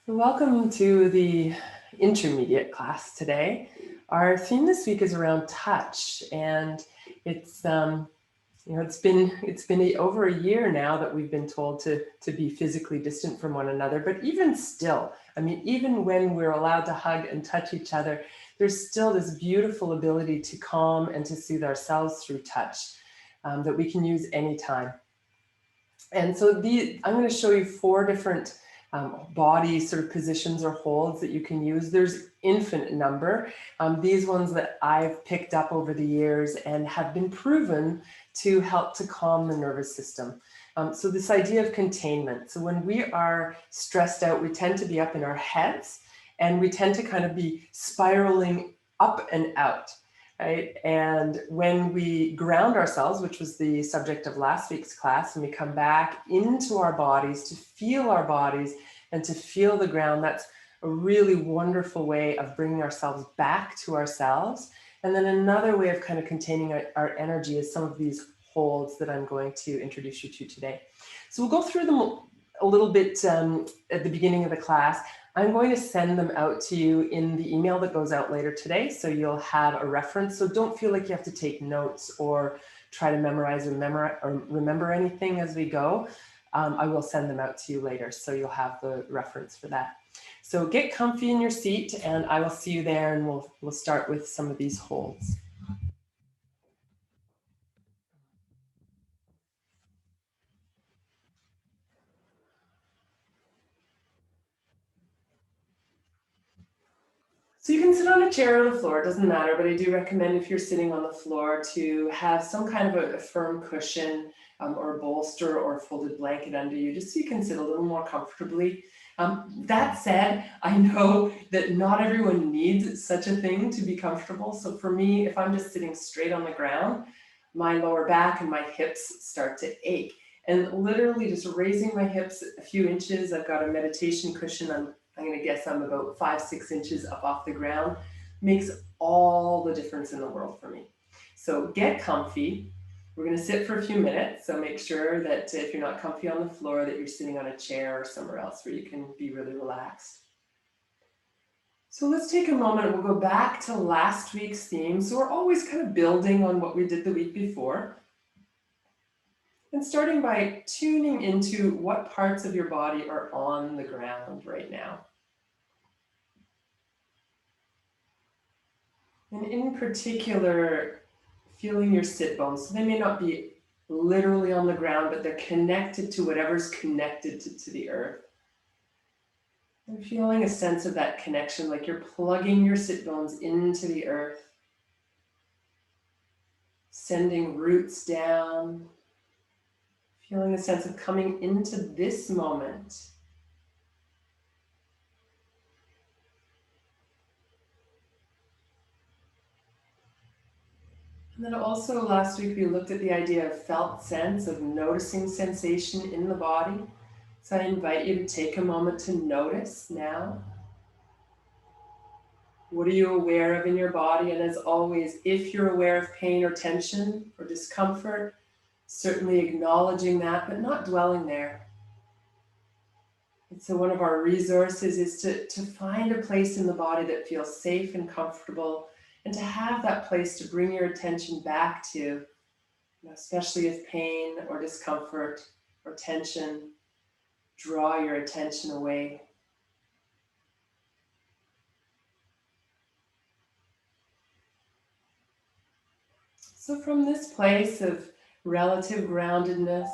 Welcome to the intermediate class today. Our theme this week is around touch, and it's it's been over a year now that we've been told to be physically distant from one another. But even still, I mean, even when we're allowed to hug and touch each other, there's still this beautiful ability to calm and to soothe ourselves through touch that we can use anytime. And so I'm going to show you 4 different body sort of positions or holds that you can use. There's infinite number. These ones that I've picked up over the years and have been proven to help to calm the nervous system. So this idea of containment. So when we are stressed out, we tend to be up in our heads and we tend to kind of be spiraling up and out. Right? And when we ground ourselves, which was the subject of last week's class, and we come back into our bodies to feel our bodies and to feel the ground, that's a really wonderful way of bringing ourselves back to ourselves. And then another way of kind of containing our energy is some of these holds that I'm going to introduce you to today. So we'll go through them a little bit at the beginning of the class. I'm going to send them out to you in the email that goes out later today, so you'll have a reference. So don't feel like you have to take notes or try to memorize or remember anything as we go. I will send them out to you later, so you'll have the reference for that. So get comfy in your seat, and I will see you there, and we'll start with some of these holds. So you can sit on a chair or the floor, it doesn't matter, but I do recommend if you're sitting on the floor to have some kind of a firm cushion or a bolster or a folded blanket under you, just so you can sit a little more comfortably. That said, I know that not everyone needs such a thing to be comfortable. So for me, if I'm just sitting straight on the ground, my lower back and my hips start to ache. And literally just raising my hips a few inches, I've got a meditation cushion. I'm going to guess I'm about 5-6 inches up off the ground, makes all the difference in the world for me. So get comfy. We're going to sit for a few minutes. So make sure that if you're not comfy on the floor, that you're sitting on a chair or somewhere else where you can be really relaxed. So let's take a moment. We'll go back to last week's theme. So we're always kind of building on what we did the week before. And starting by tuning into what parts of your body are on the ground right now. And in particular, feeling your sit bones. So they may not be literally on the ground, but they're connected to whatever's connected to the earth. And feeling a sense of that connection, like you're plugging your sit bones into the earth, sending roots down, feeling a sense of coming into this moment. And then also last week we looked at the idea of felt sense, of noticing sensation in the body. So I invite you to take a moment to notice now. What are you aware of in your body? And as always, if you're aware of pain or tension or discomfort, certainly acknowledging that, but not dwelling there. And so one of our resources is to find a place in the body that feels safe and comfortable, and to have that place to bring your attention back to, especially if pain or discomfort or tension draw your attention away. So from this place of relative groundedness,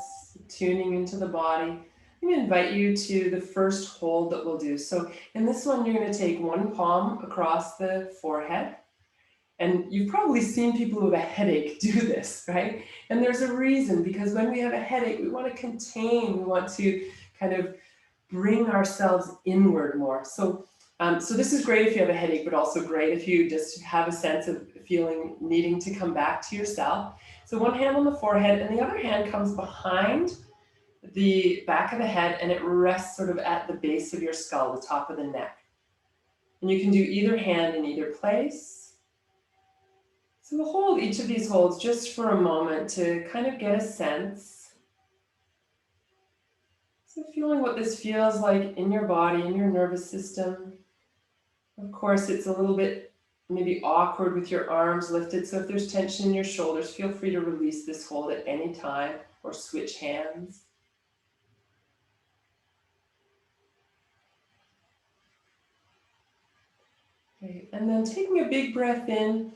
tuning into the body, I'm going to invite you to the first hold that we'll do. So in this one, you're going to take one palm across the forehead. And you've probably seen people who have a headache do this, right? And there's a reason, because when we have a headache, we want to contain, we want to kind of bring ourselves inward more. So this is great if you have a headache, but also great if you just have a sense of feeling needing to come back to yourself. So one hand on the forehead and the other hand comes behind the back of the head, and it rests sort of at the base of your skull, the top of the neck. And you can do either hand in either place. So we'll hold each of these holds just for a moment to kind of get a sense. So feeling what this feels like in your body, in your nervous system. Of course, it's a little bit maybe awkward with your arms lifted. So if there's tension in your shoulders, feel free to release this hold at any time or switch hands. Okay. And then taking a big breath in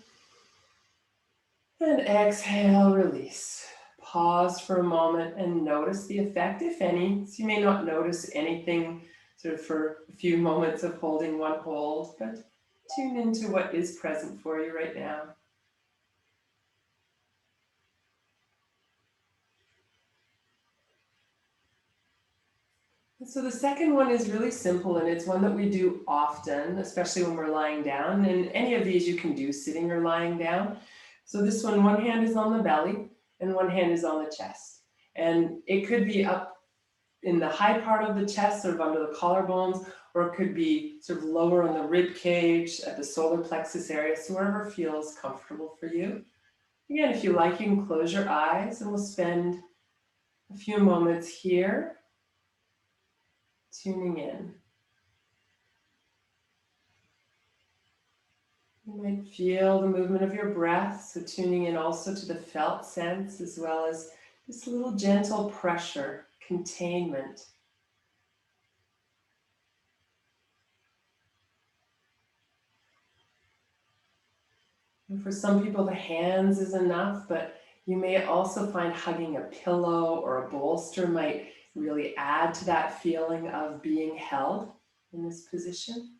and exhale, release. Pause for a moment and notice the effect, if any. So you may not notice anything sort of for a few moments of holding one hold, but tune into what is present for you right now. So the second one is really simple, and it's one that we do often, especially when we're lying down. And any of these you can do sitting or lying down. So this one hand is on the belly and one hand is on the chest. And it could be up in the high part of the chest, sort of under the collarbones, or it could be sort of lower on the rib cage at the solar plexus area. So wherever feels comfortable for you. Again, if you like, you can close your eyes and we'll spend a few moments here tuning in. You might feel the movement of your breath, so tuning in also to the felt sense as well as this little gentle pressure, containment. And for some people, the hands is enough, but you may also find hugging a pillow or a bolster might really add to that feeling of being held in this position.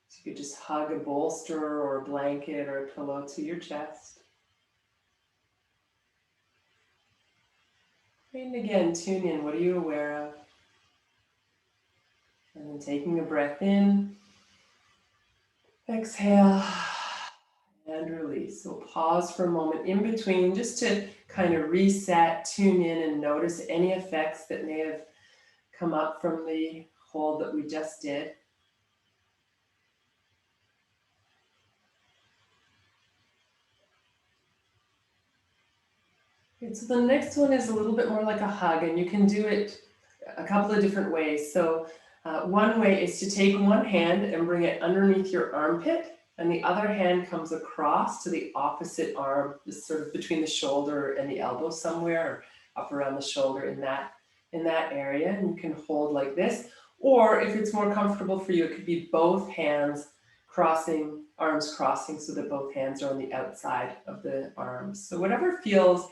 So you could just hug a bolster or a blanket or a pillow to your chest. And again, tune in. What are you aware of? And then taking a breath in, exhale, and release. So pause for a moment in between just to kind of reset, tune in, and notice any effects that may have come up from the hold that we just did. Okay, so the next one is a little bit more like a hug, and you can do it a couple of different ways. So one way is to take one hand and bring it underneath your armpit, and the other hand comes across to the opposite arm, just sort of between the shoulder and the elbow somewhere, or up around the shoulder in that area, and you can hold like this. Or if it's more comfortable for you, it could be both hands crossing, arms crossing, so that both hands are on the outside of the arms. So whatever feels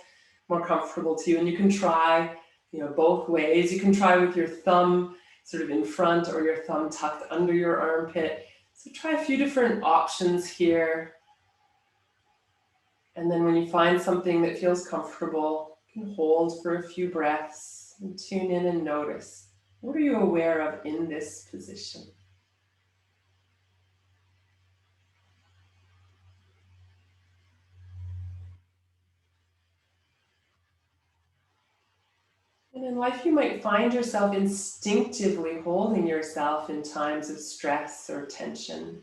more comfortable to you, and you can try, both ways. You can try with your thumb sort of in front or your thumb tucked under your armpit. So try a few different options here. And then when you find something that feels comfortable, you can hold for a few breaths and tune in and notice. What are you aware of in this position? And in life, you might find yourself instinctively holding yourself in times of stress or tension.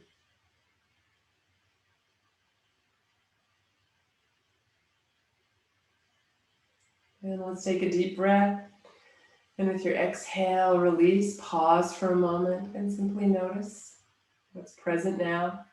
And let's take a deep breath. And with your exhale, release, pause for a moment and simply notice what's present now.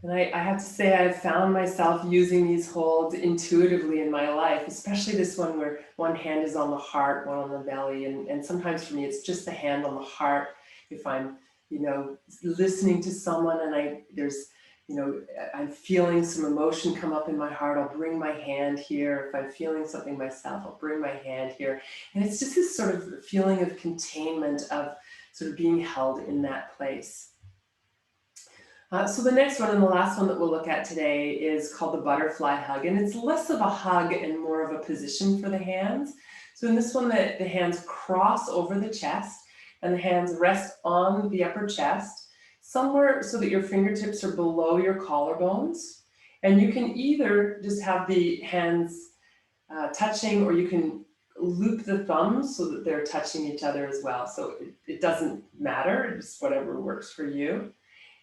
And I have to say, I've found myself using these holds intuitively in my life, especially this one where one hand is on the heart, one on the belly. And sometimes for me, it's just the hand on the heart. If I'm, listening to someone and I'm feeling some emotion come up in my heart, I'll bring my hand here. If I'm feeling something myself, I'll bring my hand here. And it's just this sort of feeling of containment, of sort of being held in that place. So the next one and the last one that we'll look at today is called the butterfly hug, and it's less of a hug and more of a position for the hands. So in this one, the hands cross over the chest and the hands rest on the upper chest, somewhere so that your fingertips are below your collarbones. And you can either just have the hands touching, or you can loop the thumbs so that they're touching each other as well. So it doesn't matter, it's whatever works for you.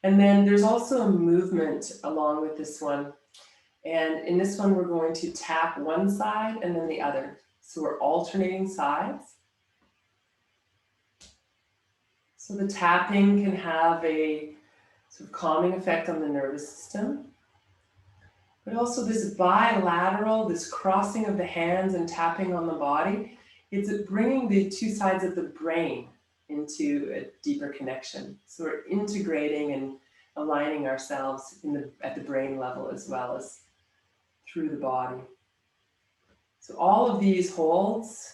And then there's also a movement along with this one. And in this one, we're going to tap one side and then the other. So we're alternating sides. So the tapping can have a sort of calming effect on the nervous system. But also this bilateral, this crossing of the hands and tapping on the body, it's bringing the two sides of the brain into a deeper connection. So we're integrating and aligning ourselves at the brain level as well as through the body. So all of these holds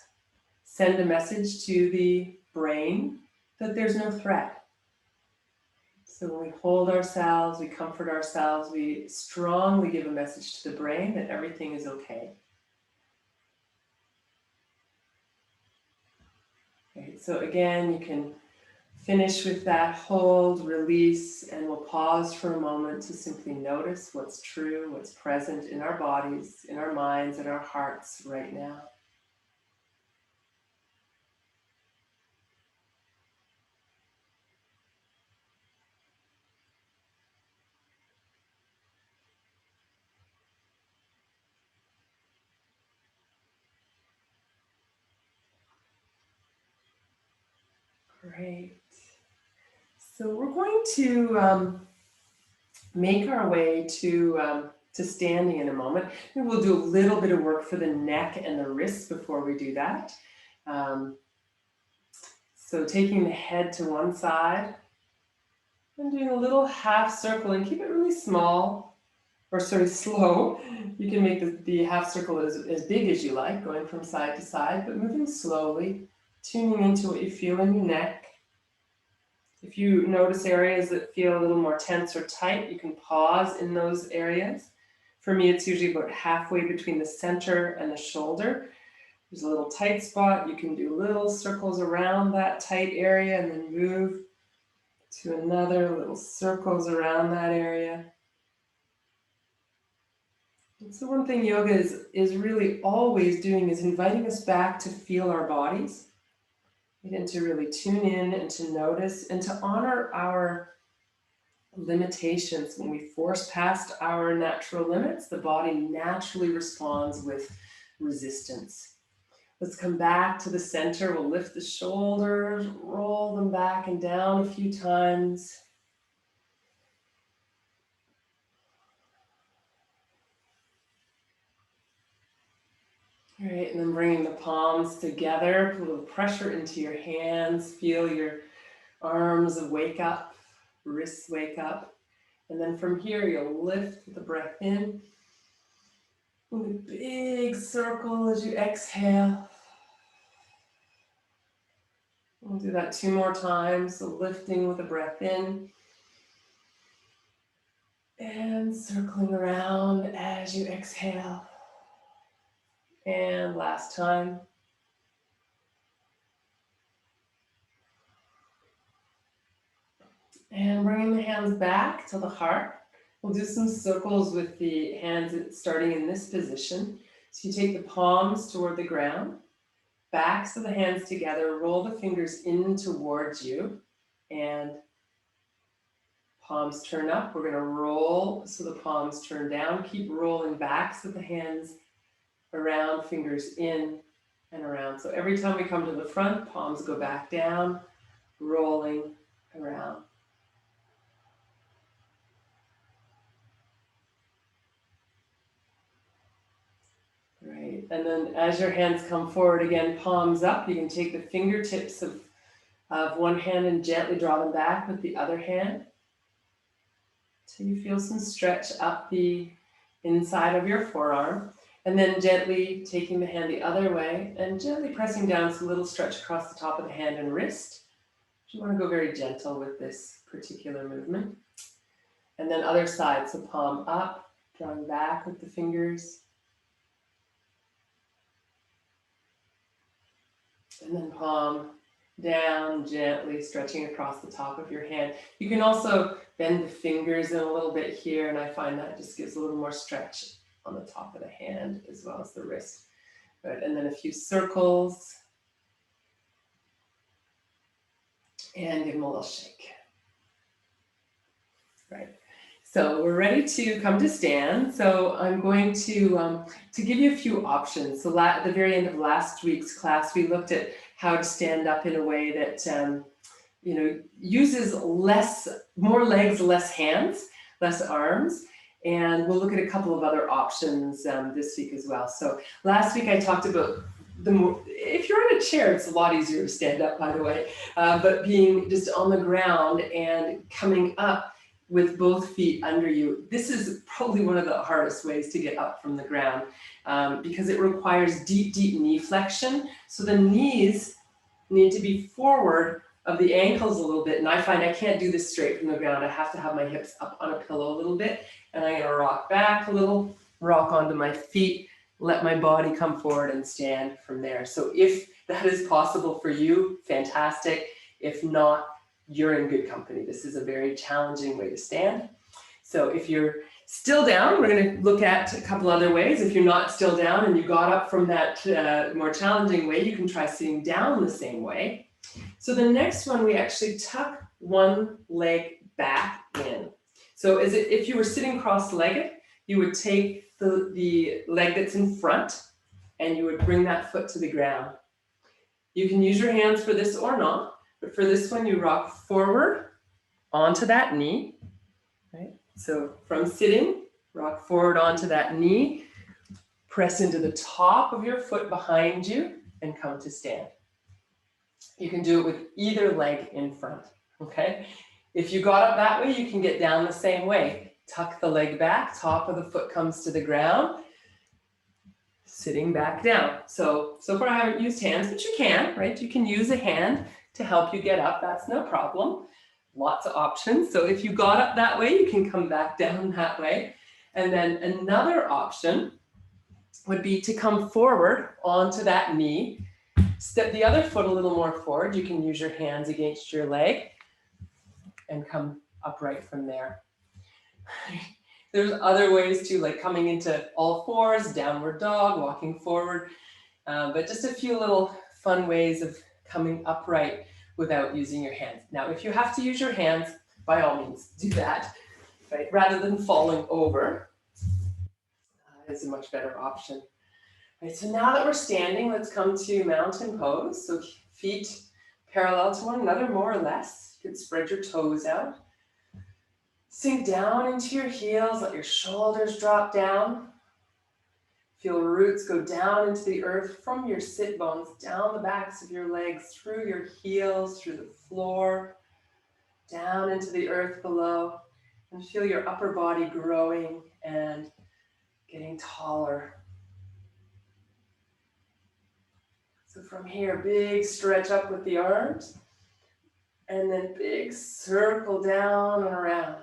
send a message to the brain that there's no threat. So when we hold ourselves, we comfort ourselves, we strongly give a message to the brain that everything is okay. Okay, so again, you can finish with that hold, release, and we'll pause for a moment to simply notice what's true, what's present in our bodies, in our minds, and our hearts right now. Great. So we're going to make our way to standing in a moment. And we'll do a little bit of work for the neck and the wrists before we do that. So taking the head to one side and doing a little half circle, and keep it really small, or slow. You can make the half circle as big as you like, going from side to side, but moving slowly, tuning into what you feel in your neck. If you notice areas that feel a little more tense or tight, you can pause in those areas. For me, it's usually about halfway between the center and the shoulder. There's a little tight spot. You can do little circles around that tight area and then move to another, little circles around that area. And so one thing yoga is really always doing is inviting us back to feel our bodies, and to really tune in and to notice and to honor our limitations. When we force past our natural limits, the body naturally responds with resistance. Let's come back to the center. We'll lift the shoulders, roll them back and down a few times. All right, and then bringing the palms together, put a little pressure into your hands. Feel your arms wake up, wrists wake up. And then from here, you'll lift with the breath in. With a big circle as you exhale. We'll do that 2 more times. So lifting with a breath in. And circling around as you exhale. And last time. And bringing the hands back to the heart. We'll do some circles with the hands starting in this position. So you take the palms toward the ground, backs of the hands together, roll the fingers in towards you, and palms turn up. We're going to roll so the palms turn down. Keep rolling backs of the hands around, fingers in and around. So every time we come to the front, palms go back down, rolling around. Right, and then as your hands come forward again, palms up, you can take the fingertips of one hand and gently draw them back with the other hand. So you feel some stretch up the inside of your forearm. And then gently taking the hand the other way and gently pressing down, so a little stretch across the top of the hand and wrist. You want to go very gentle with this particular movement. And then other side, so palm up, drawing back with the fingers. And then palm down, gently stretching across the top of your hand. You can also bend the fingers in a little bit here, and I find that just gives a little more stretch on the top of the hand as well as the wrist. Right, and then a few circles. And give them a little shake. Right. So we're ready to come to stand. So I'm going to give you a few options. So at the very end of last week's class, we looked at how to stand up in a way that uses more legs, less hands, less arms. And we'll look at a couple of other options this week as well. So last week I talked about if you're in a chair, it's a lot easier to stand up, by the way, but being just on the ground and coming up with both feet under you. This is probably one of the hardest ways to get up from the ground because it requires deep, deep knee flexion. So the knees need to be forward of the ankles a little bit. And I find I can't do this straight from the ground. I have to have my hips up on a pillow a little bit. And I'm gonna rock back a little, rock onto my feet, let my body come forward and stand from there. So if that is possible for you, fantastic. If not, you're in good company. This is a very challenging way to stand. So if you're still down, we're going to look at a couple other ways. If you're not still down and you got up from that more challenging way, you can try sitting down the same way. So the next one, we actually tuck one leg back in. So if you were sitting cross-legged, you would take the leg that's in front and you would bring that foot to the ground. You can use your hands for this or not, but for this one, you rock forward onto that knee, right? So from sitting, rock forward onto that knee, press into the top of your foot behind you and come to stand. You can do it with either leg in front, okay? If you got up that way, you can get down the same way. Tuck the leg back, top of the foot comes to the ground, sitting back down. So far I haven't used hands, but you can, right? You can use a hand to help you get up, that's no problem. Lots of options. So if you got up that way, you can come back down that way. And then another option would be to come forward onto that knee. Step the other foot a little more forward. You can use your hands against your leg and come upright from there. There's other ways too, like coming into all fours, downward dog, walking forward, but just a few little fun ways of coming upright without using your hands. Now, if you have to use your hands, by all means, do that, right? Rather than falling over, is a much better option. Right, so now that we're standing, let's come to mountain pose. So feet parallel to one another, more or less. You can spread your toes out. Sink down into your heels, let your shoulders drop down. Feel roots go down into the earth from your sit bones, down the backs of your legs, through your heels, through the floor, down into the earth below. And feel your upper body growing and getting taller. So from here, big stretch up with the arms, and then big circle down and around.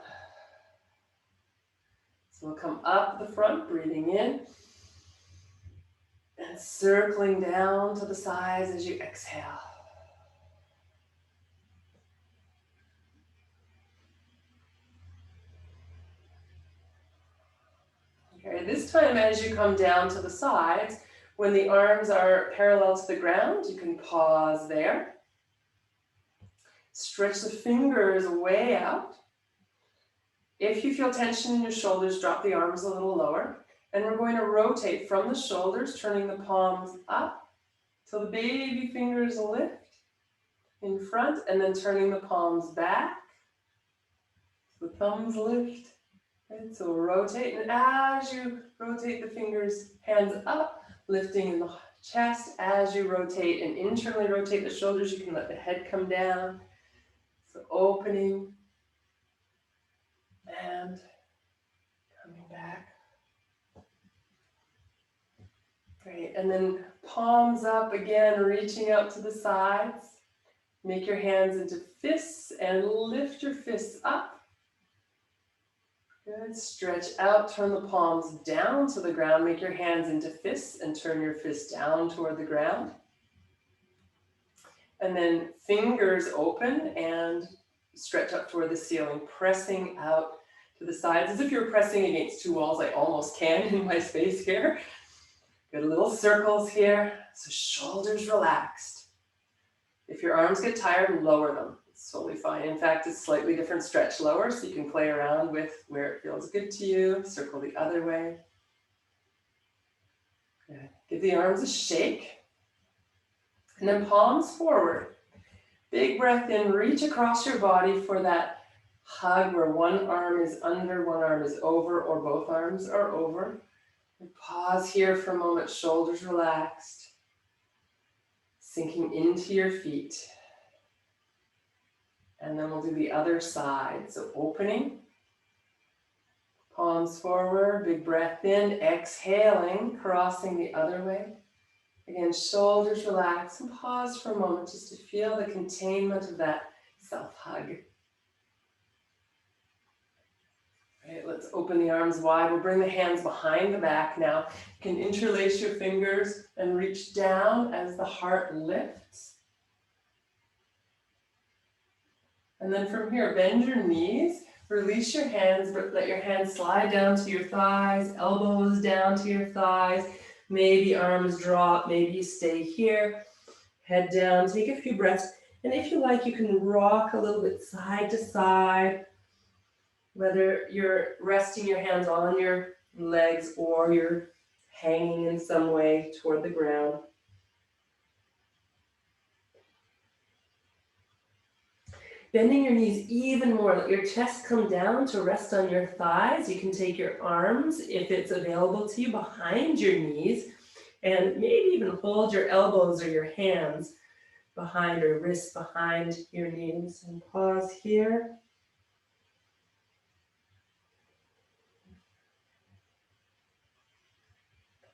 So we'll come up the front, breathing in, and circling down to the sides as you exhale. Okay, this time as you come down to the sides, when the arms are parallel to the ground, you can pause there. Stretch the fingers way out. If you feel tension in your shoulders, drop the arms a little lower. And we're going to rotate from the shoulders, turning the palms up till the baby fingers lift in front, and then turning the palms back. The thumbs lift. Right? So we'll rotate, and as you rotate the fingers, hands up, lifting in the chest. As you rotate and internally rotate the shoulders, you can let the head come down. So opening and coming back. Great, and then palms up again, reaching out to the sides. Make your hands into fists and lift your fists up. Good, stretch out, turn the palms down to the ground. Make your hands into fists and turn your fists down toward the ground. And then fingers open and stretch up toward the ceiling, pressing out to the sides as if you're pressing against two walls. I almost can in my space here. Good little circles here. So shoulders relaxed. If your arms get tired, lower them. It's totally fine. In fact, it's slightly different stretch lower, so you can play around with where it feels good to you. Circle the other way. Good. Give the arms a shake. And then palms forward. Big breath in, reach across your body for that hug where one arm is under, one arm is over, or both arms are over. And pause here for a moment, shoulders relaxed. Sinking into your feet. And then we'll do the other side. So opening, palms forward, big breath in, exhaling, crossing the other way. Again, shoulders relax and pause for a moment just to feel the containment of that self-hug. Right, let's open the arms wide. We'll bring the hands behind the back now. You can interlace your fingers and reach down as the heart lifts. And then from here, bend your knees, release your hands, but let your hands slide down to your thighs, elbows down to your thighs. Maybe arms drop, maybe you stay here. Head down, take a few breaths. And if you like, you can rock a little bit side to side, whether you're resting your hands on your legs or you're hanging in some way toward the ground. Bending your knees even more, let your chest come down to rest on your thighs. You can take your arms, if it's available to you, behind your knees, and maybe even hold your elbows or your hands behind or wrists behind your knees. And pause here.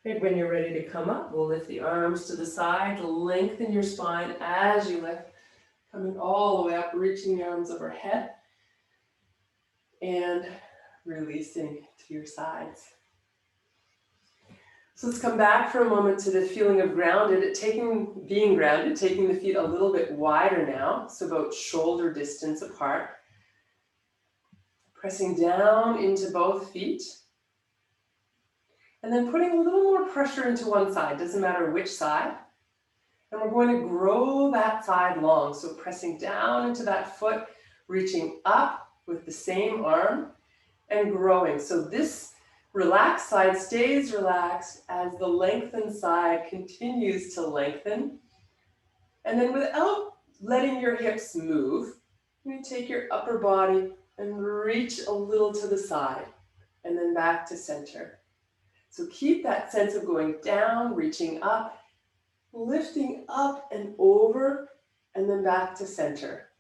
And when you're ready to come up, we'll lift the arms to the side, lengthen your spine as you lift. Coming all the way up, reaching the arms overhead and releasing to your sides. So let's come back for a moment to the feeling of grounded, being grounded, taking the feet a little bit wider now, so about shoulder distance apart. Pressing down into both feet. And then putting a little more pressure into one side, doesn't matter which side. And we're going to grow that side long. So pressing down into that foot, reaching up with the same arm and growing. So this relaxed side stays relaxed as the lengthened side continues to lengthen. And then without letting your hips move, you take your upper body and reach a little to the side and then back to center. So keep that sense of going down, reaching up, lifting up and over, and then back to center.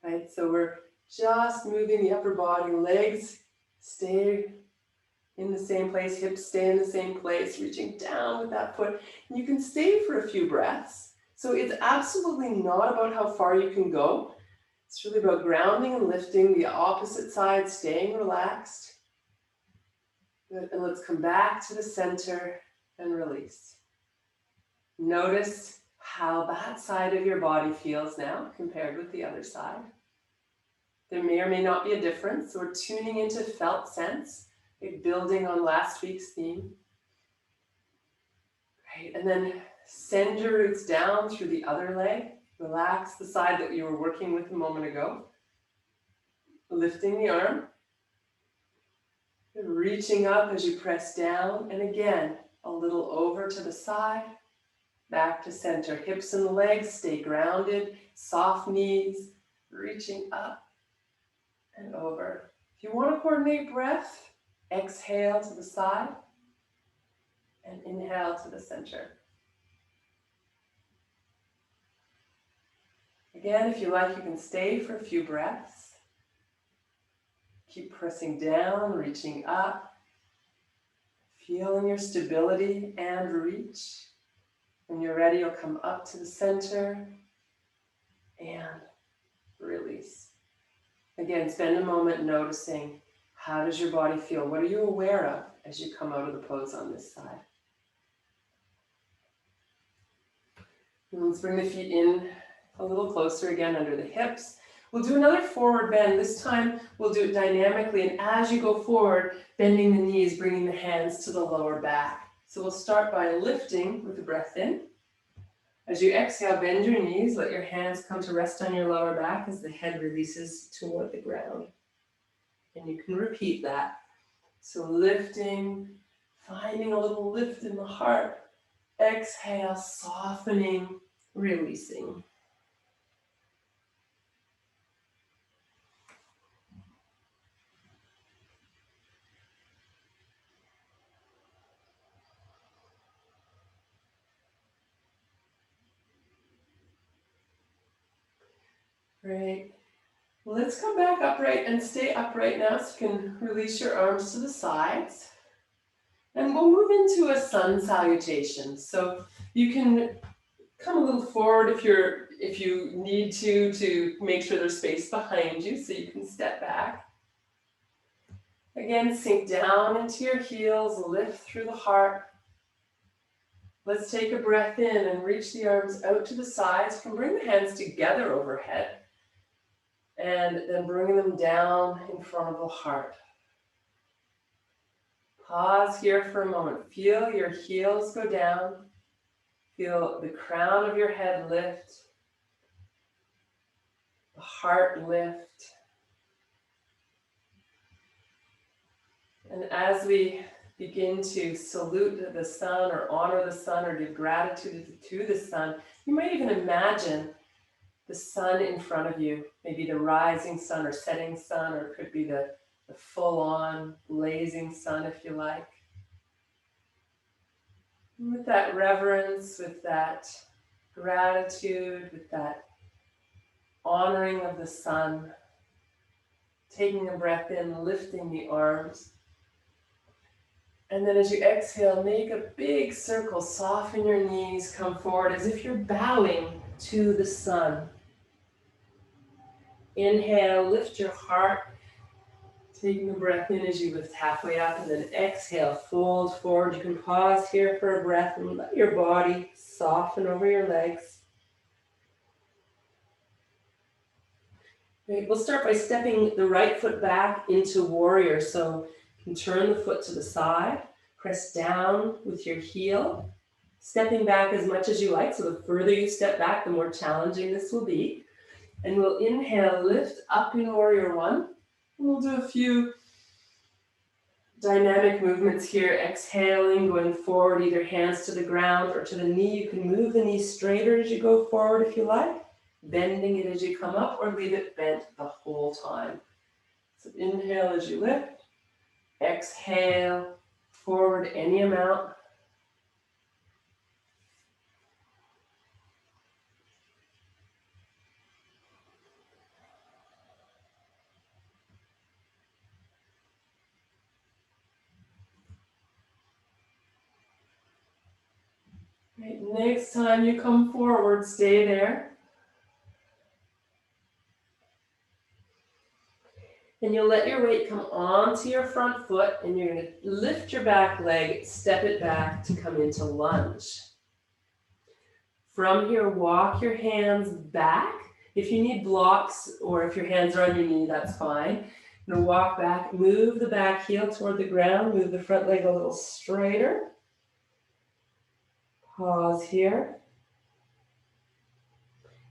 Right, so we're just moving the upper body, legs stay in the same place, hips stay in the same place, reaching down with that foot. And you can stay for a few breaths. So it's absolutely not about how far you can go. It's really about grounding and lifting the opposite side, staying relaxed. Good, and let's come back to the center and release. Notice how that side of your body feels now compared with the other side. There may or may not be a difference. So we're tuning into felt sense, building on last week's theme. Great, and then send your roots down through the other leg. Relax the side that you were working with a moment ago. Lifting the arm. Reaching up as you press down. And again, a little over to the side. Back to center, hips and legs stay grounded, soft knees, reaching up and over. If you want to coordinate breath, exhale to the side and inhale to the center. Again, if you like, you can stay for a few breaths. Keep pressing down, reaching up, feeling your stability and reach. When you're ready, you'll come up to the center and release. Again, spend a moment noticing, how does your body feel? What are you aware of as you come out of the pose on this side? And let's bring the feet in a little closer again under the hips. We'll do another forward bend. This time we'll do it dynamically, and as you go forward, bending the knees, bringing the hands to the lower back. So we'll start by lifting with the breath in. As you exhale, bend your knees, let your hands come to rest on your lower back as the head releases toward the ground. And you can repeat that. So lifting, finding a little lift in the heart. Exhale, softening, releasing. Great. Well, let's come back upright and stay upright now so you can release your arms to the sides. And we'll move into a sun salutation. So you can come a little forward if you need to make sure there's space behind you so you can step back. Again, sink down into your heels, lift through the heart. Let's take a breath in and reach the arms out to the sides. You can bring the hands together overhead. And then bring them down in front of the heart. Pause here for a moment. Feel your heels go down. Feel the crown of your head lift. The heart lift. And as we begin to salute the sun or honor the sun or give gratitude to the sun, you might even imagine the sun in front of you, maybe the rising sun or setting sun, or it could be the full-on blazing sun if you like. And with that reverence, with that gratitude, with that honoring of the sun, taking a breath in, lifting the arms. And then as you exhale, make a big circle, soften your knees, come forward as if you're bowing to the sun. Inhale, lift your heart, taking a breath in as you lift halfway up, and then exhale, fold forward. You can pause here for a breath and let your body soften over your legs. Great. We'll start by stepping the right foot back into warrior. So you can turn the foot to the side, press down with your heel, stepping back as much as you like. So the further you step back, the more challenging this will be. And we'll inhale, lift up in warrior one. And we'll do a few dynamic movements here. Exhaling, going forward, either hands to the ground or to the knee. You can move the knee straighter as you go forward if you like. Bending it as you come up, or leave it bent the whole time. So inhale as you lift. Exhale, forward any amount. Right, next time you come forward, stay there. And you'll let your weight come onto your front foot, and you're going to lift your back leg, step it back to come into lunge. From here, walk your hands back. If you need blocks or if your hands are on your knee, that's fine. You're going to walk back, move the back heel toward the ground, move the front leg a little straighter. Pause here.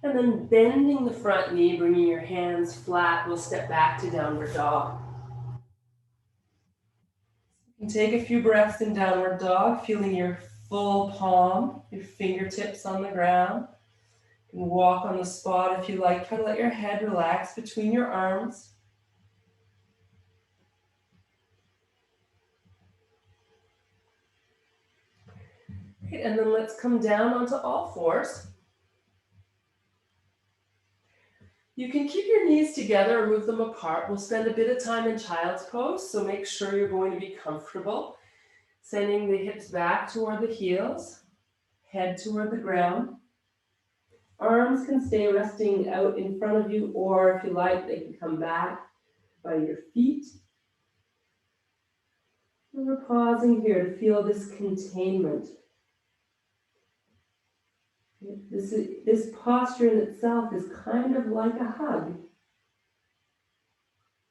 And then bending the front knee, bringing your hands flat, we'll step back to downward dog. You can take a few breaths in downward dog, feeling your full palm, your fingertips on the ground. You can walk on the spot if you like. Try to let your head relax between your arms. Great, and then let's come down onto all fours. You can keep your knees together or move them apart. We'll spend a bit of time in child's pose, so make sure you're going to be comfortable. Sending the hips back toward the heels, head toward the ground. Arms can stay resting out in front of you, or if you like, they can come back by your feet. And we're pausing here to feel this containment. This posture in itself is kind of like a hug.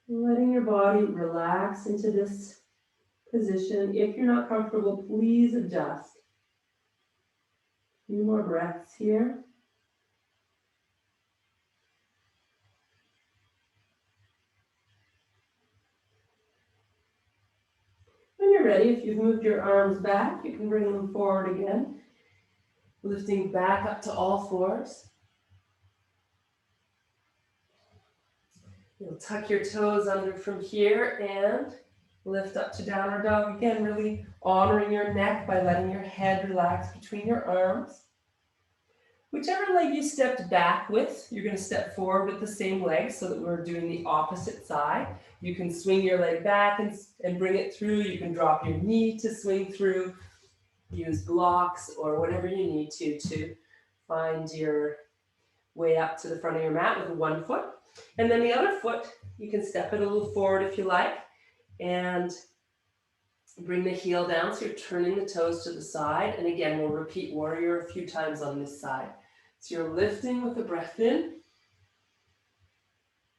Letting your body relax into this position. If you're not comfortable, please adjust. few more breaths here. When you're ready, if you've moved your arms back, you can bring them forward again, lifting back up to all fours. You'll tuck your toes under from here and lift up to downward dog. Again, really honoring your neck by letting your head relax between your arms. Whichever leg you stepped back with, you're going to step forward with the same leg so that we're doing the opposite side. You can swing your leg back and bring it through. You can drop your knee to swing through. Use blocks or whatever you need to find your way up to the front of your mat with one foot. And then the other foot, you can step it a little forward if you like and bring the heel down so you're turning the toes to the side. And again, we'll repeat warrior a few times on this side. So you're lifting with the breath in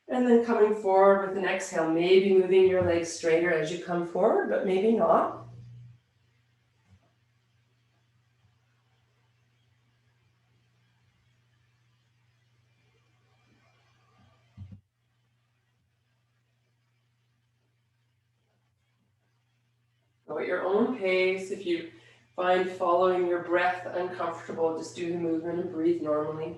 and then coming forward with an exhale, maybe moving your legs straighter as you come forward, but maybe not. Go at your own pace. If you find following your breath uncomfortable, just do the movement and breathe normally.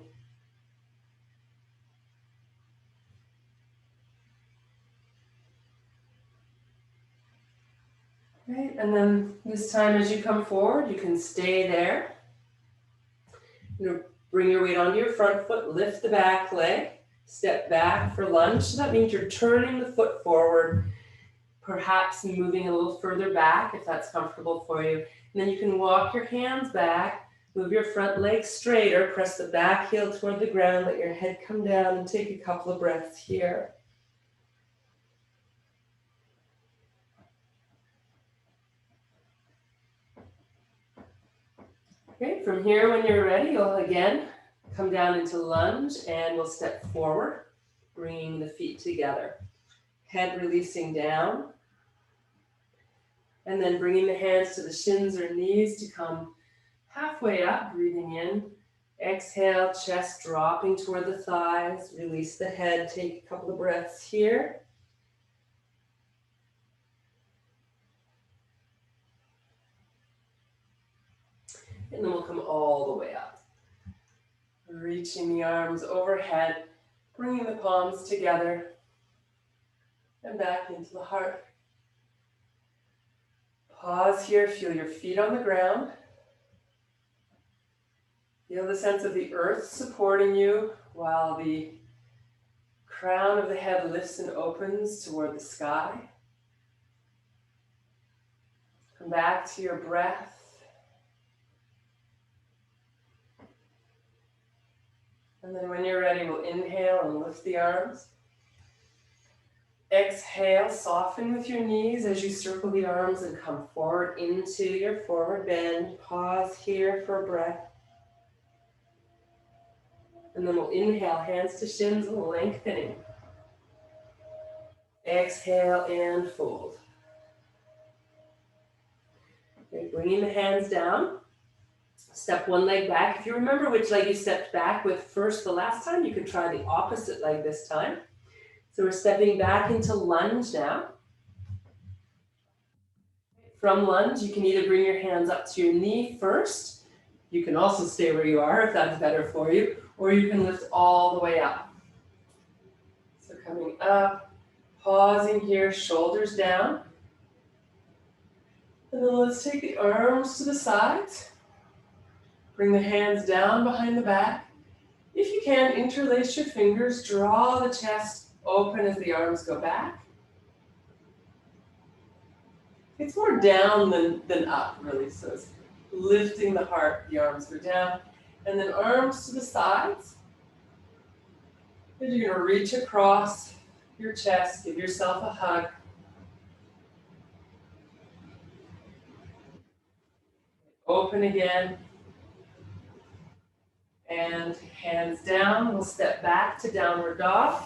Right, and then this time as you come forward, you can stay there. Bring your weight onto your front foot, lift the back leg, step back for lunge. So that means you're turning the foot forward, perhaps moving a little further back if that's comfortable for you. And then you can walk your hands back, move your front leg straighter, press the back heel toward the ground, let your head come down and take a couple of breaths here. Okay, from here when you're ready, you'll again come down into lunge and we'll step forward, bringing the feet together. Head releasing down. And then bringing the hands to the shins or knees to come halfway up, breathing in. Exhale, chest dropping toward the thighs. Release the head, take a couple of breaths here. And then we'll come all the way up. Reaching the arms overhead, bringing the palms together and back into the heart. Pause here, feel your feet on the ground. Feel the sense of the earth supporting you while the crown of the head lifts and opens toward the sky. Come back to your breath. And then when you're ready, we'll inhale and lift the arms. Exhale, soften with your knees as you circle the arms and come forward into your forward bend. Pause here for a breath. And then we'll inhale, hands to shins, lengthening. Exhale and fold. Okay, bringing the hands down. Step one leg back. If you remember which leg you stepped back with first the last time, you can try the opposite leg this time. So we're stepping back into lunge now. From lunge, you can either bring your hands up to your knee first. You can also stay where you are if that's better for you, or you can lift all the way up. So coming up, pausing here, shoulders down. And then let's take the arms to the sides. Bring the hands down behind the back. If you can, interlace your fingers, draw the chest open as the arms go back. It's more down than up, really. So it's lifting the heart, the arms go down. And then arms to the sides. And you're going to reach across your chest, give yourself a hug. Open again. And hands down, we'll step back to downward dog.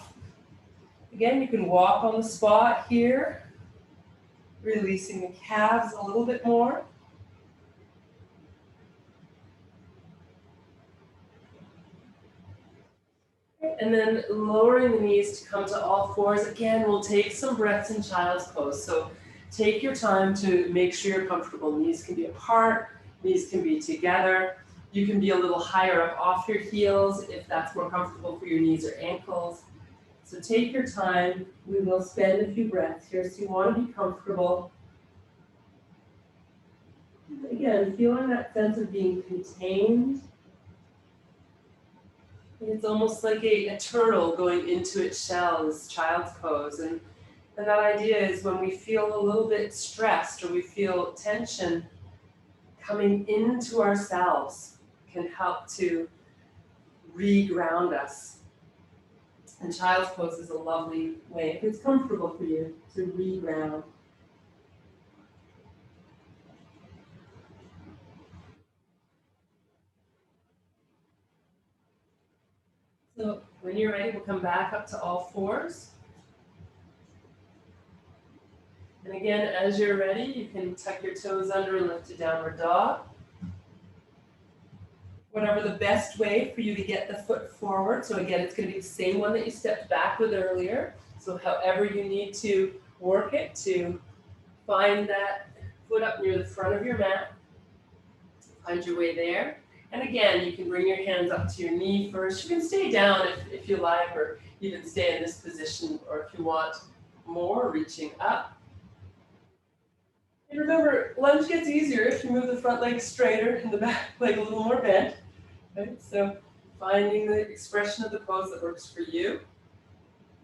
Again, you can walk on the spot here, releasing the calves a little bit more. And then lowering the knees to come to all fours. Again, we'll take some breaths in child's pose. So take your time to make sure you're comfortable. Knees can be apart, knees can be together. You can be a little higher up off your heels if that's more comfortable for your knees or ankles. So take your time. We will spend a few breaths here. So you want to be comfortable. Again, feeling that sense of being contained. It's almost like a turtle going into its shell, is child's pose. And that idea is when we feel a little bit stressed or we feel tension, coming into ourselves can help to re-ground us. And child's pose is a lovely way, if it's comfortable for you, to re-ground. So when you're ready, we'll come back up to all fours. And again, as you're ready, you can tuck your toes under and lift to downward dog. Whatever the best way for you to get the foot forward. So again, it's going to be the same one that you stepped back with earlier. So however you need to work it to find that foot up near the front of your mat. Find your way there. And again, you can bring your hands up to your knee first. You can stay down if you like, or even stay in this position, or if you want more, reaching up. And remember, lunge gets easier if you move the front leg straighter and the back leg a little more bent. Right? So finding the expression of the pose that works for you.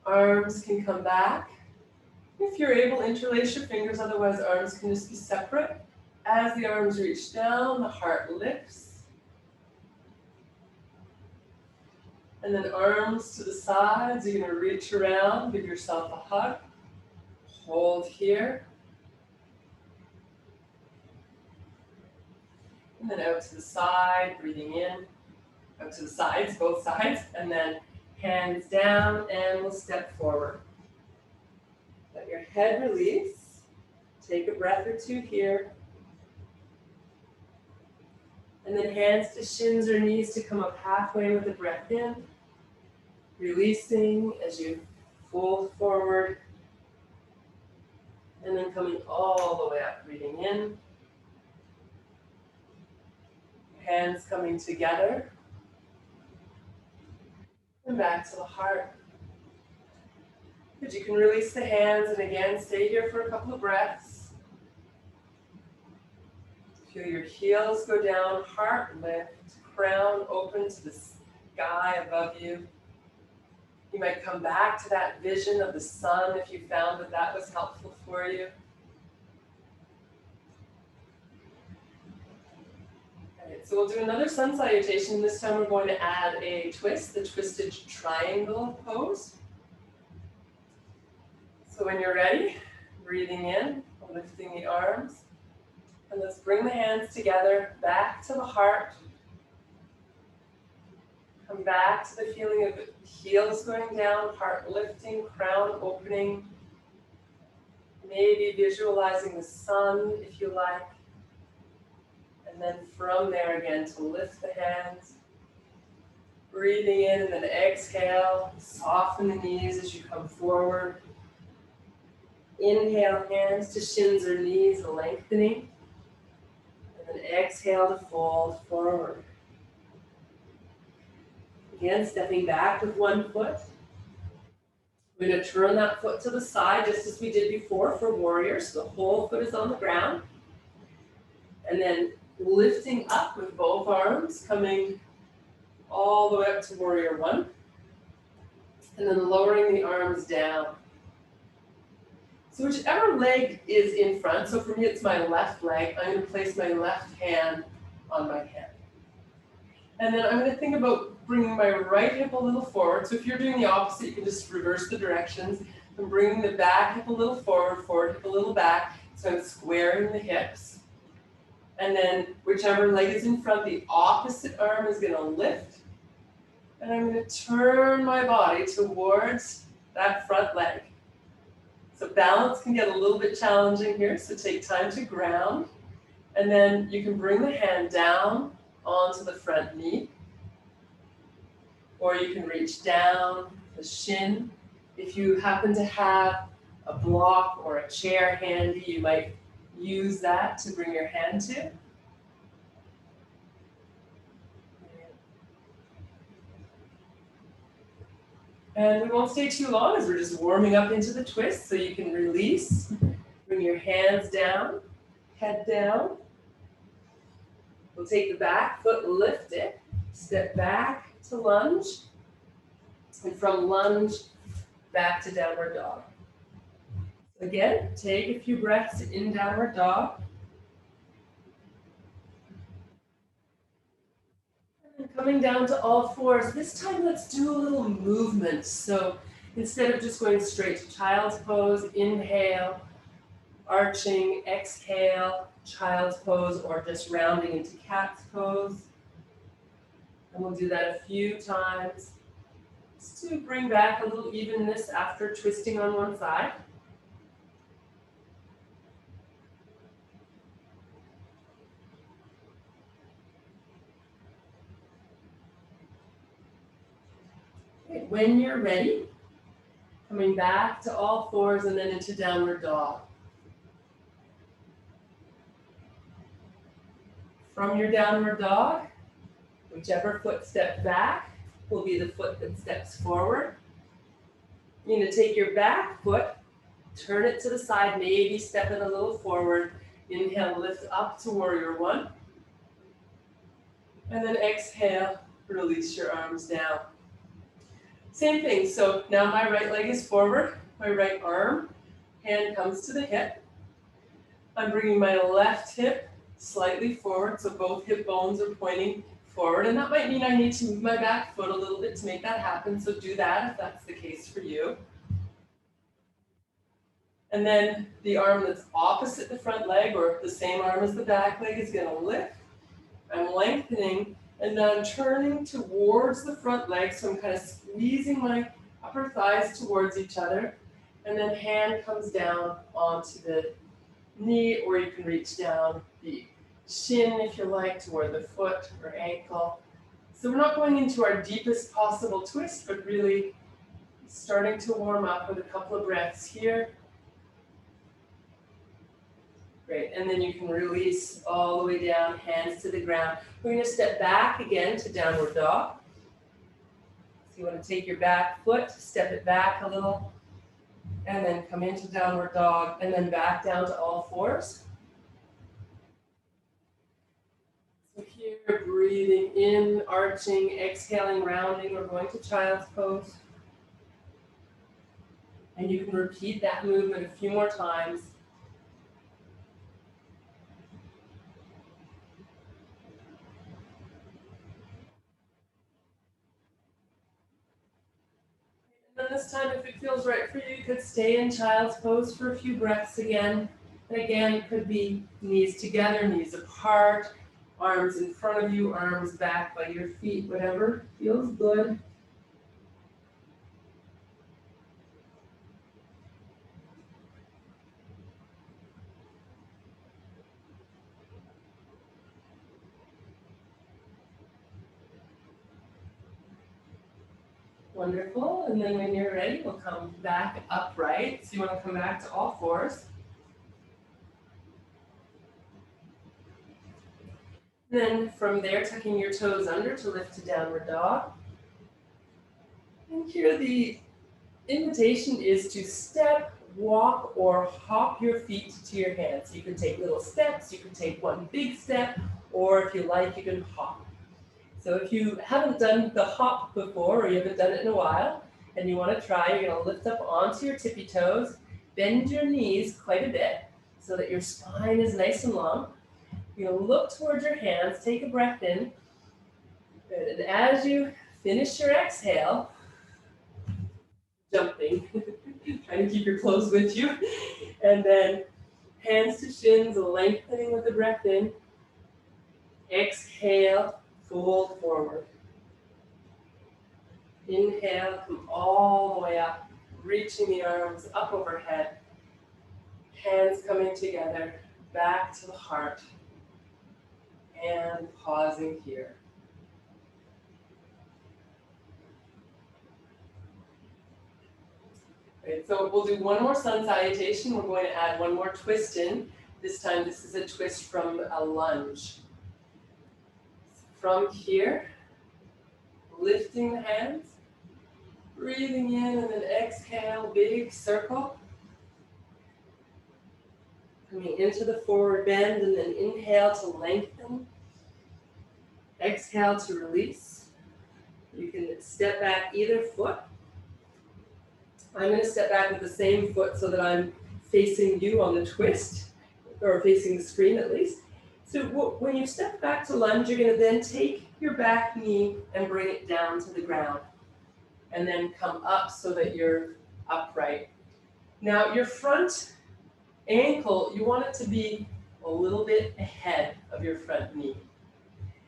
Arms can come back. If you're able, interlace your fingers, otherwise arms can just be separate. As the arms reach down, the heart lifts. And then arms to the sides, you're going to reach around, give yourself a hug. Hold here. And then out to the side, breathing in. Out to the sides, both sides. And then hands down, and we'll step forward. Let your head release. Take a breath or two here. And then hands to shins or knees to come up halfway with the breath in. Releasing as you fold forward. And then coming all the way up, breathing in. Hands coming together. And back to the heart. Good, you can release the hands and again, stay here for a couple of breaths. Feel your heels go down, heart lift, crown open to the sky above you. You might come back to that vision of the sun if you found that that was helpful for you. So we'll do another sun salutation. This time we're going to add a twist, the twisted triangle pose. So when you're ready, breathing in, lifting the arms. And let's bring the hands together, back to the heart. Come back to the feeling of heels going down, heart lifting, crown opening. Maybe visualizing the sun if you like. And then from there again to lift the hands. Breathing in and then exhale. Soften the knees as you come forward. Inhale, hands to shins or knees, lengthening. And then exhale to fold forward. Again, stepping back with one foot. We're going to turn that foot to the side just as we did before for warrior. So the whole foot is on the ground. And then lifting up with both arms, coming all the way up to warrior one. And then lowering the arms down. So whichever leg is in front, so for me it's my left leg, I'm going to place my left hand on my head. And then I'm going to think about bringing my right hip a little forward. So if you're doing the opposite, you can just reverse the directions. I'm bringing the back hip a little forward, forward hip a little back. So I'm squaring the hips. And then whichever leg is in front, the opposite arm is going to lift. And I'm going to turn my body towards that front leg. So balance can get a little bit challenging here, so take time to ground. And then you can bring the hand down onto the front knee. or you can reach down the shin. If you happen to have a block or a chair handy, you might use that to bring your hand to. And we won't stay too long as we're just warming up into the twist, so you can release. Bring your hands down, head down. We'll take the back foot, lift it, step back to lunge, and from lunge, back to downward dog. Again, take a few breaths in downward dog. And coming down to all fours, this time let's do a little movement. So instead of just going straight to child's pose, inhale, arching, exhale, child's pose, or just rounding into cat's pose. And we'll do that a few times just to bring back a little evenness after twisting on one side. Okay, when you're ready, coming back to all fours and then into downward dog. From your downward dog, whichever foot steps back will be the foot that steps forward. You're going to take your back foot, turn it to the side, maybe step it a little forward. Inhale, lift up to warrior one. And then exhale, release your arms down. Same thing, so now my right leg is forward, my right arm, hand comes to the hip. I'm bringing my left hip slightly forward, so both hip bones are pointing forward, and that might mean I need to move my back foot a little bit to make that happen, so do that if that's the case for you. And then the arm that's opposite the front leg, or the same arm as the back leg, is going to lift. I'm lengthening, and now I'm turning towards the front leg, so I'm kind of squeezing my upper thighs towards each other, and then hand comes down onto the knee, or you can reach down the shin if you like toward the foot or ankle. So we're not going into our deepest possible twist, but really starting to warm up with a couple of breaths here. Great, and then you can release all the way down, hands to the ground. We're going to step back again to downward dog. So you want to take your back foot, step it back a little, and then come into downward dog, and then back down to all fours. So here, breathing in, arching, exhaling, rounding, we're going to child's pose. And you can repeat that movement a few more times. And then this time, if it feels right for you, you could stay in child's pose for a few breaths again. And again, it could be knees together, knees apart, arms in front of you, arms back by your feet, whatever feels good. Wonderful. And then when you're ready, we'll come back upright. So you want to come back to all fours. Then from there, tucking your toes under to lift to downward dog. And here the invitation is to step, walk, or hop your feet to your hands. You can take little steps, you can take one big step, or if you like, you can hop. So if you haven't done the hop before, or you haven't done it in a while, and you want to try, you're going to lift up onto your tippy toes, bend your knees quite a bit so that your spine is nice and long. You're going to look towards your hands, take a breath in, and as you finish your exhale, jumping, trying to keep your clothes with you, and then hands to shins, lengthening with the breath in, exhale, fold forward. Inhale, come all the way up, reaching the arms up overhead. Hands coming together, back to the heart. And pausing here. Right, so we'll do one more sun salutation. We're going to add one more twist in. This time, this is a twist from a lunge. From here, lifting the hands, breathing in, and then exhale, big circle. Coming into the forward bend, and then inhale to lengthen. Exhale to release. You can step back either foot. I'm going to step back with the same foot so that I'm facing you on the twist, or facing the screen at least. So when you step back to lunge, you're going to then take your back knee and bring it down to the ground. And then come up so that you're upright. Now your front ankle, you want it to be a little bit ahead of your front knee.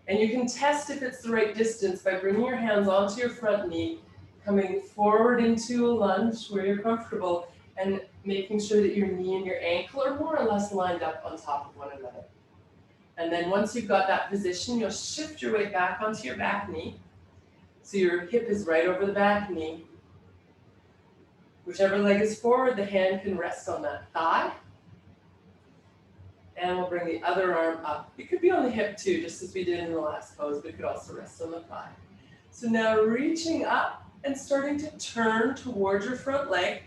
And you can test if it's the right distance by bringing your hands onto your front knee, coming forward into a lunge where you're comfortable, and making sure that your knee and your ankle are more or less lined up on top of one another. And then once you've got that position, you'll shift your weight back onto your back knee. So your hip is right over the back knee. Whichever leg is forward, the hand can rest on that thigh. And we'll bring the other arm up. It could be on the hip too, just as we did in the last pose, but it could also rest on the thigh. So now reaching up and starting to turn towards your front leg.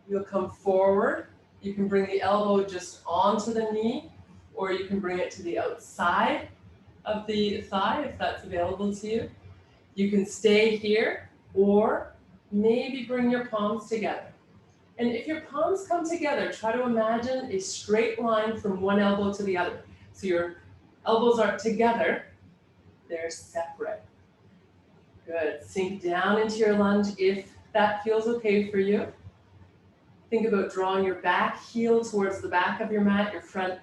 You'll come forward. You can bring the elbow just onto the knee, or you can bring it to the outside of the thigh if that's available to you. You can stay here, or maybe bring your palms together. And if your palms come together, try to imagine a straight line from one elbow to the other. So your elbows aren't together, they're separate. Good. Sink down into your lunge if that feels okay for you. Think about drawing your back heel towards the back of your mat,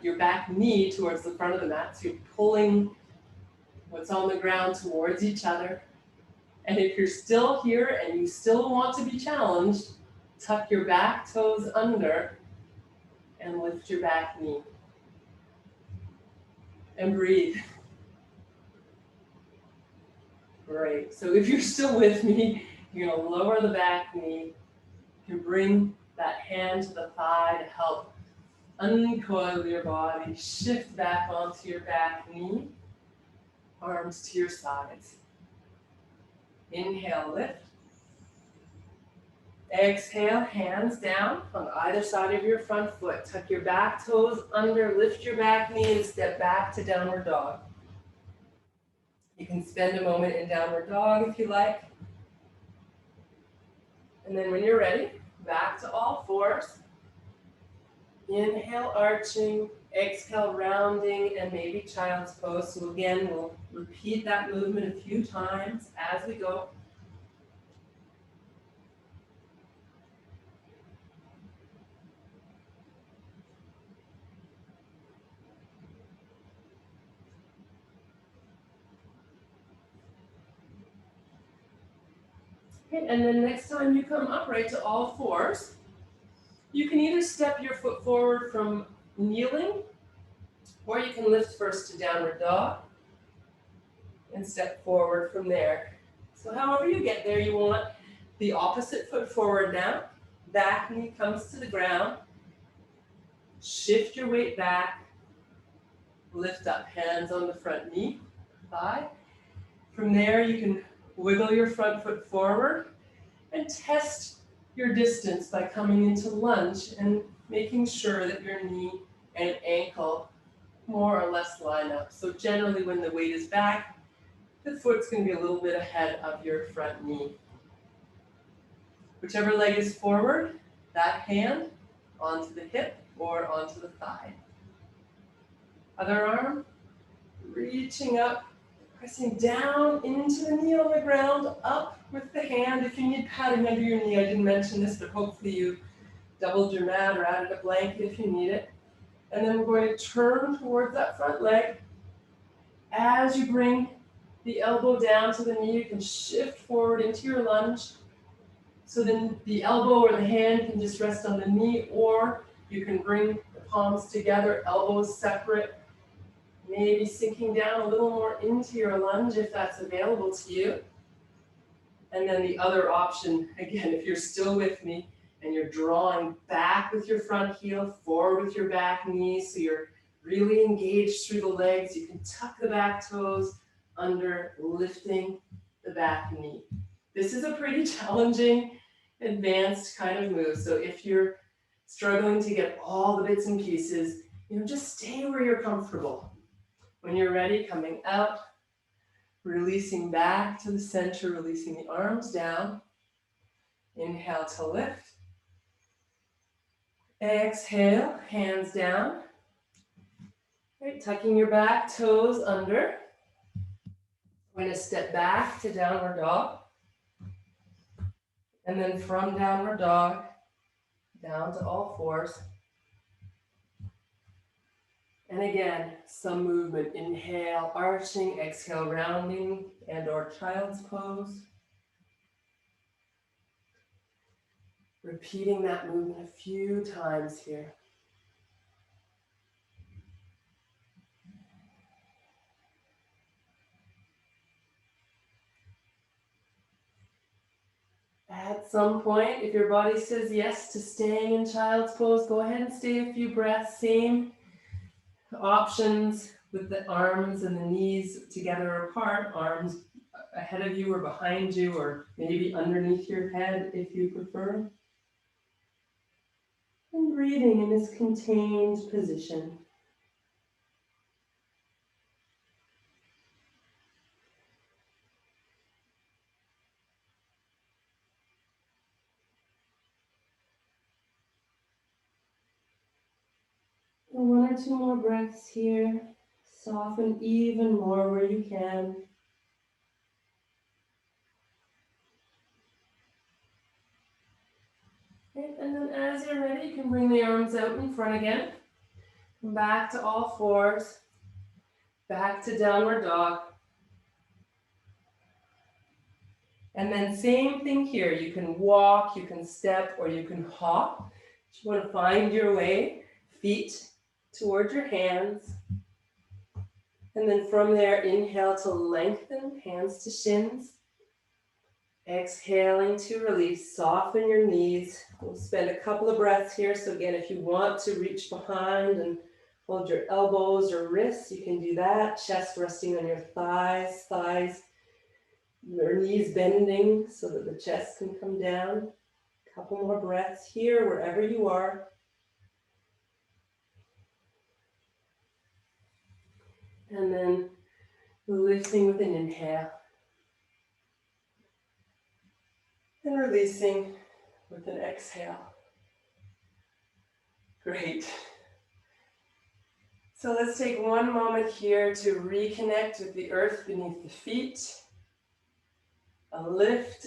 your back knee towards the front of the mat. So you're pulling what's on the ground towards each other. And if you're still here and you still want to be challenged, tuck your back toes under and lift your back knee. And breathe. Great. So if you're still with me, you're going to lower the back knee. You can bring that hand to the thigh to help uncoil your body. Shift back onto your back knee. Arms to your sides. Inhale, lift. Exhale, hands down on either side of your front foot. Tuck your back toes under, lift your back knee, and step back to downward dog. You can spend a moment in downward dog if you like. And then when you're ready, back to all fours. Inhale, arching. Exhale, rounding, and maybe child's pose. So again, we'll repeat that movement a few times as we go. Okay, and then next time you come upright to all fours, you can either step your foot forward from kneeling, or you can lift first to downward dog and step forward from there. So however you get there, you want the opposite foot forward now. Back knee comes to the ground. Shift your weight back. Lift up, hands on the front knee, thigh. From there, you can wiggle your front foot forward and test your distance by coming into lunge and making sure that your knee and ankle more or less line up. So generally when the weight is back, the foot's going to be a little bit ahead of your front knee. Whichever leg is forward, that hand onto the hip or onto the thigh. Other arm, reaching up, pressing down into the knee on the ground, up with the hand. If you need padding under your knee, I didn't mention this, but hopefully you doubled your mat or added a blanket if you need it. And then we're going to turn towards that front leg. As you bring the elbow down to the knee, you can shift forward into your lunge. So then the elbow or the hand can just rest on the knee, or you can bring the palms together, elbows separate. Maybe sinking down a little more into your lunge if that's available to you. And then the other option, again, if you're still with me and you're drawing back with your front heel, forward with your back knee, so you're really engaged through the legs, you can tuck the back toes under, lifting the back knee. This is a pretty challenging, advanced kind of move. So if you're struggling to get all the bits and pieces, just stay where you're comfortable. When you're ready, coming out, releasing back to the center, releasing the arms down. Inhale to lift. Exhale, hands down. Right, tucking your back toes under. We're going to step back to downward dog. And then from downward dog, down to all fours. And again, some movement. Inhale, arching, exhale, rounding, and or child's pose. Repeating that movement a few times here. At some point, if your body says yes to staying in child's pose, go ahead and stay a few breaths. Same options with the arms and the knees together or apart, arms ahead of you or behind you, or maybe underneath your head if you prefer. And breathing in this contained position. One or two more breaths here. Soften even more where you can. Okay, and then as you're ready, you can bring the arms out in front again. Come back to all fours. Back to downward dog. And then same thing here. You can walk, you can step, or you can hop. You want to find your way. Feet towards your hands. And then from there, inhale to lengthen, hands to shins. Exhaling to release, soften your knees. We'll spend a couple of breaths here. So again, if you want to reach behind and hold your elbows or wrists, you can do that. Chest resting on your thighs, your knees bending so that the chest can come down. A couple more breaths here, wherever you are. And then lifting with an inhale. And releasing with an exhale. Great. So let's take one moment here to reconnect with the earth beneath the feet. A lift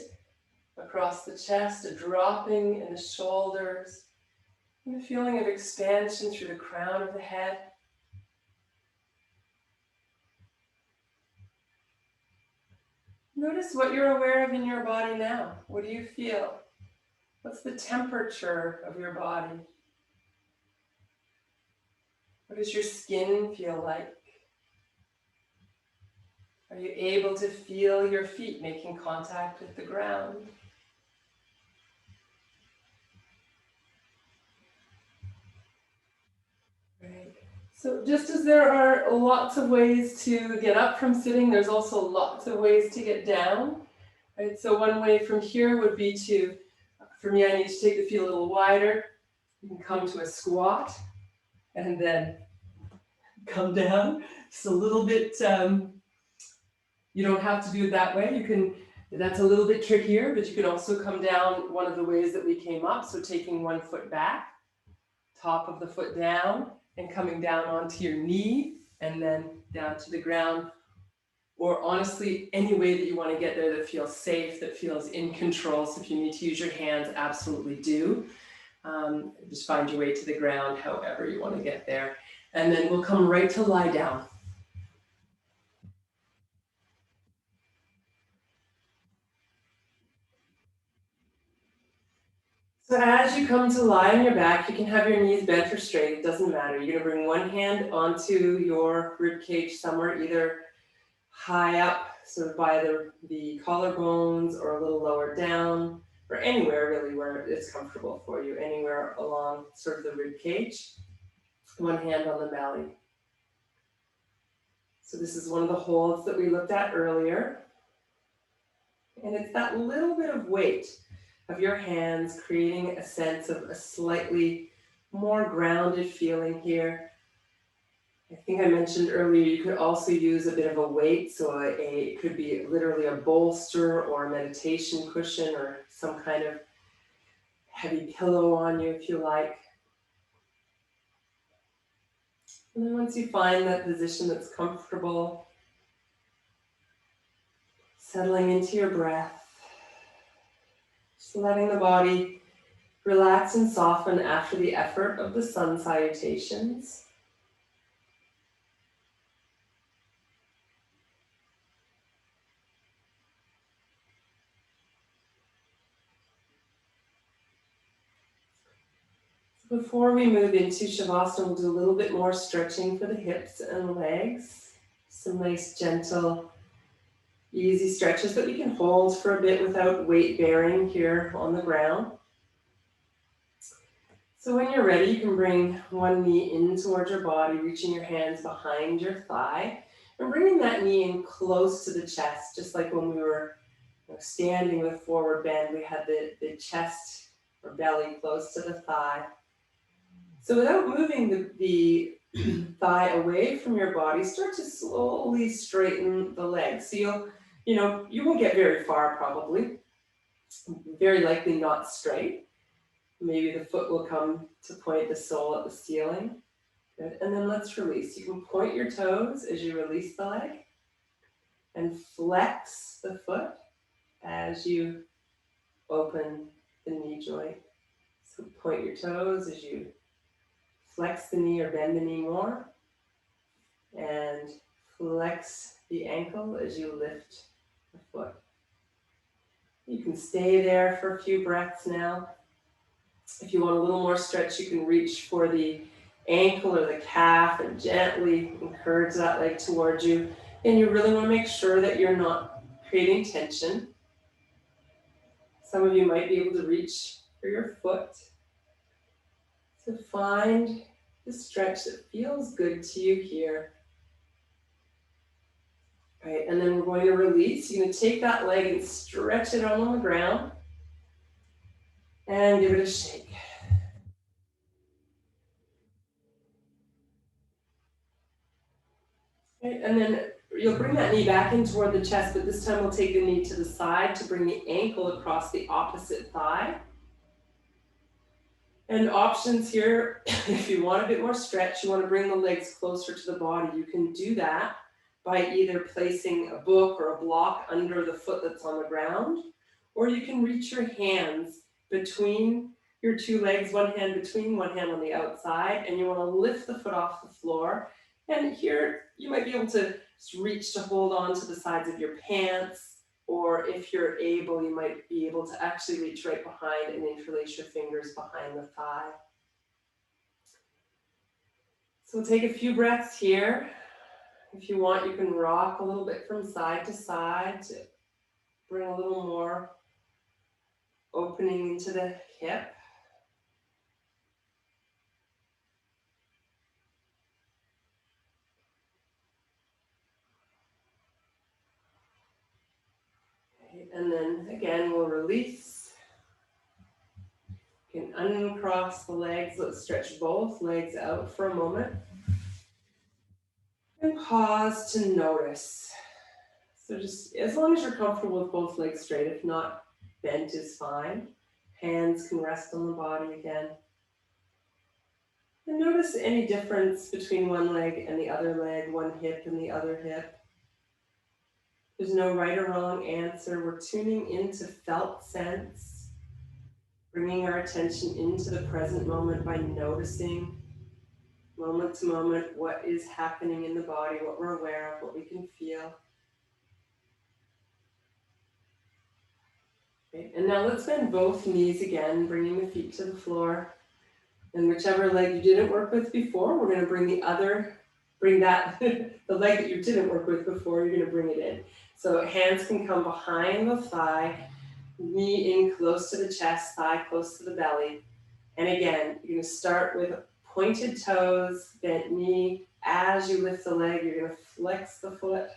across the chest, a dropping in the shoulders, and a feeling of expansion through the crown of the head. Notice what you're aware of in your body now. What do you feel? What's the temperature of your body? What does your skin feel like? Are you able to feel your feet making contact with the ground? Great. So just as there are lots of ways to get up from sitting, there's also lots of ways to get down. Right? So one way from here would be to, for me, I need to take the feet a little wider. You can come to a squat and then come down. Just a little bit, you don't have to do it that way. You can, that's a little bit trickier, but you can also come down one of the ways that we came up. So taking one foot back, top of the foot down, and coming down onto your knee and then down to the ground. Or honestly, any way that you want to get there that feels safe, that feels in control. So if you need to use your hands, absolutely do. Just find your way to the ground, however you want to get there. And then we'll come right to lie down. So as you come to lie on your back, you can have your knees bent or straight, it doesn't matter. You're gonna bring one hand onto your rib cage somewhere, either high up sort of by the collarbones or a little lower down, or anywhere really where it's comfortable for you, anywhere along sort of the rib cage. One hand on the belly. So this is one of the holds that we looked at earlier. And it's that little bit of weight of your hands creating a sense of a slightly more grounded feeling here. I think I mentioned earlier, you could also use a bit of a weight. So it could be literally a bolster or a meditation cushion or some kind of heavy pillow on you if you like. And then once you find that position that's comfortable, settling into your breath, just letting the body relax and soften after the effort of the sun salutations. Before we move into Shavasana, we'll do a little bit more stretching for the hips and legs. Some nice, gentle, easy stretches that we can hold for a bit without weight bearing here on the ground. So when you're ready, you can bring one knee in towards your body, reaching your hands behind your thigh, and bringing that knee in close to the chest, just like when we were standing with forward bend, we had the chest or belly close to the thigh. So without moving the thigh away from your body, start to slowly straighten the legs. So you won't get very far probably, very likely not straight. Maybe the foot will come to point the sole at the ceiling. Good. And then let's release. You can point your toes as you release the leg and flex the foot as you open the knee joint. So point your toes as you flex the knee or bend the knee more, and flex the ankle as you lift the foot. You can stay there for a few breaths now. If you want a little more stretch, you can reach for the ankle or the calf and gently encourage that leg towards you. And you really want to make sure that you're not creating tension. Some of you might be able to reach for your foot. So find the stretch that feels good to you here. Right, and then we're going to release. You're going to take that leg and stretch it on the ground and give it a shake. Right, and then you'll bring that knee back in toward the chest, but this time we'll take the knee to the side to bring the ankle across the opposite thigh. And options here, if you want a bit more stretch, you want to bring the legs closer to the body, you can do that by either placing a book or a block under the foot that's on the ground, or you can reach your hands between your two legs, one hand between, one hand on the outside, and you want to lift the foot off the floor. And here you might be able to reach to hold on to the sides of your pants, or if you're able, you might be able to actually reach right behind and interlace your fingers behind the thigh. So we'll take a few breaths here. If you want, you can rock a little bit from side to side to bring a little more opening into the hip. Okay, and then again, we'll release. You can uncross the legs. Let's stretch both legs out for a moment. And pause to notice. So just as long as you're comfortable with both legs straight, if not, bent is fine. Hands can rest on the body again. And notice any difference between one leg and the other leg, one hip and the other hip. There's no right or wrong answer. We're tuning into felt sense, bringing our attention into the present moment by noticing moment to moment what is happening in the body, what we're aware of, what we can feel. Okay, and now let's bend both knees again, bringing the feet to the floor. And whichever leg you didn't work with before, we're going to bring the leg that you didn't work with before, you're going to bring it in. So hands can come behind the thigh, knee in close to the chest, thigh close to the belly. And again, you're going to start with pointed toes, bent knee. As you lift the leg, you're going to flex the foot.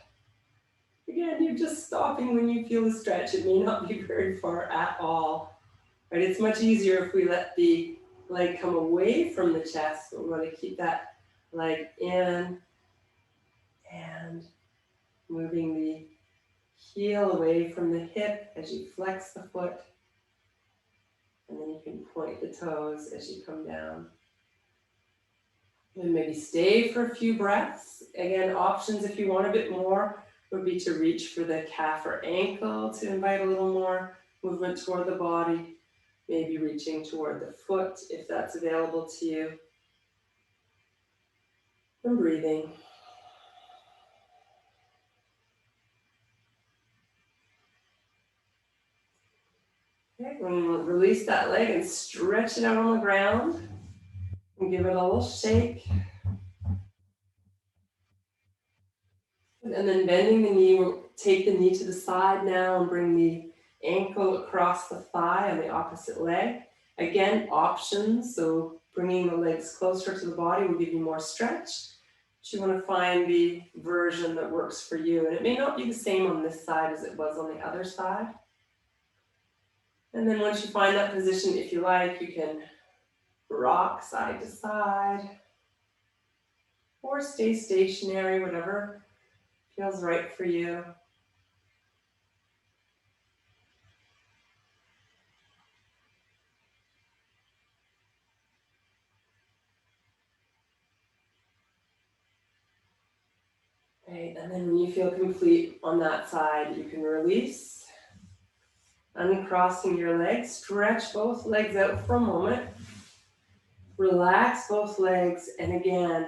Again, you're just stopping when you feel a stretch. It may not be very far at all. Right? It's much easier if we let the leg come away from the chest, but we want to keep that leg in and moving the heel away from the hip as you flex the foot. And then you can point the toes as you come down. And maybe stay for a few breaths. Again, options if you want a bit more would be to reach for the calf or ankle to invite a little more movement toward the body. Maybe reaching toward the foot if that's available to you. And breathing. Okay, we'll release that leg and stretch it out on the ground. And give it a little shake. And then bending the knee, we'll take the knee to the side now and bring the ankle across the thigh on the opposite leg. Again, options, so bringing the legs closer to the body will give you more stretch. But you want to find the version that works for you. And it may not be the same on this side as it was on the other side. And then once you find that position, if you like, you can rock side to side or stay stationary, whatever feels right for you. Right, and then when you feel complete on that side, you can release. Uncrossing your legs, stretch both legs out for a moment. Relax both legs, and again,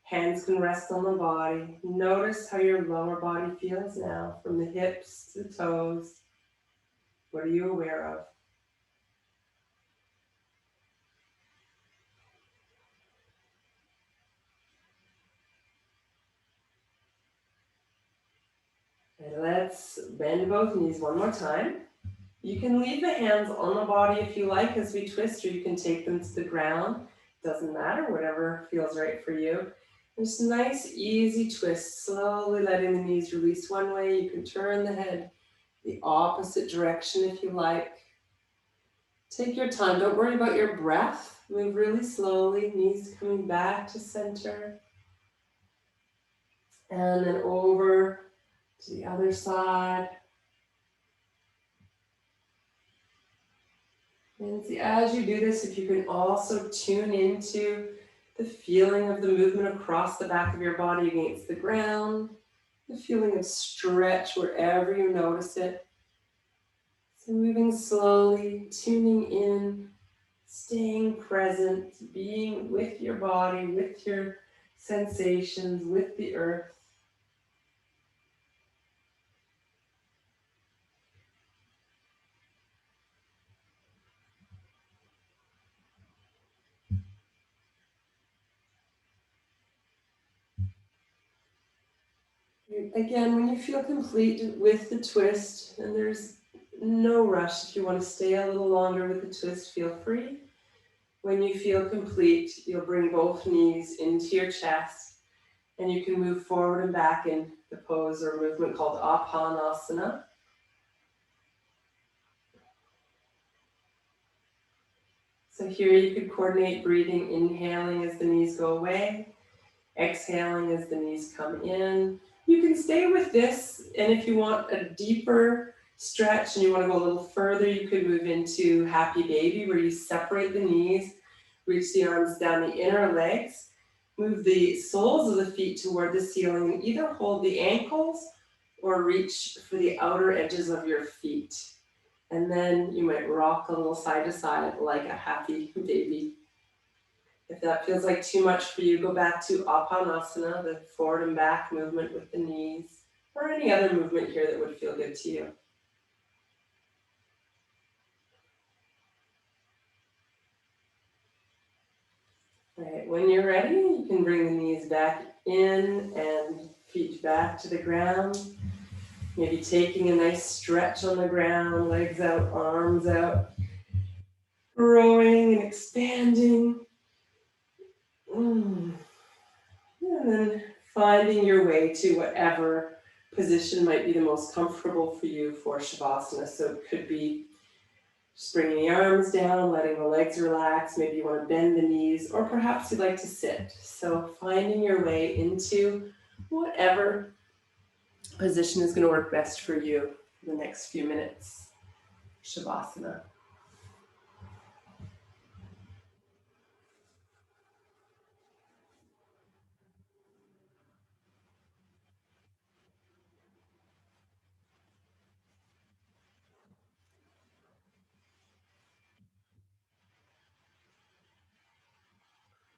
hands can rest on the body. Notice how your lower body feels now, from the hips to the toes. What are you aware of? And let's bend both knees one more time. You can leave the hands on the body if you like as we twist, or you can take them to the ground. Doesn't matter, whatever feels right for you. Just nice, easy twist, slowly letting the knees release one way. You can turn the head the opposite direction if you like. Take your time, don't worry about your breath. Move really slowly, knees coming back to center. And then over to the other side. And see, as you do this, if you can also tune into the feeling of the movement across the back of your body against the ground, the feeling of stretch wherever you notice it. So moving slowly, tuning in, staying present, being with your body, with your sensations, with the earth. Again, when you feel complete with the twist, and there's no rush, if you want to stay a little longer with the twist, feel free. When you feel complete, you'll bring both knees into your chest, and you can move forward and back in the pose or movement called Apanasana. So here you could coordinate breathing, inhaling as the knees go away, exhaling as the knees come in. You can stay with this, and if you want a deeper stretch and you want to go a little further, you could move into Happy Baby, where you separate the knees, reach the arms down the inner legs, move the soles of the feet toward the ceiling, and either hold the ankles or reach for the outer edges of your feet. And then you might rock a little side to side like a happy baby. If that feels like too much for you, go back to Apanasana, the forward and back movement with the knees, or any other movement here that would feel good to you. All right, when you're ready, you can bring the knees back in and feet back to the ground. Maybe taking a nice stretch on the ground, legs out, arms out, growing and expanding. And then finding your way to whatever position might be the most comfortable for you for Shavasana. So it could be just bringing the arms down, letting the legs relax. Maybe you want to bend the knees, or perhaps you'd like to sit. So finding your way into whatever position is going to work best for you for the next few minutes. Shavasana.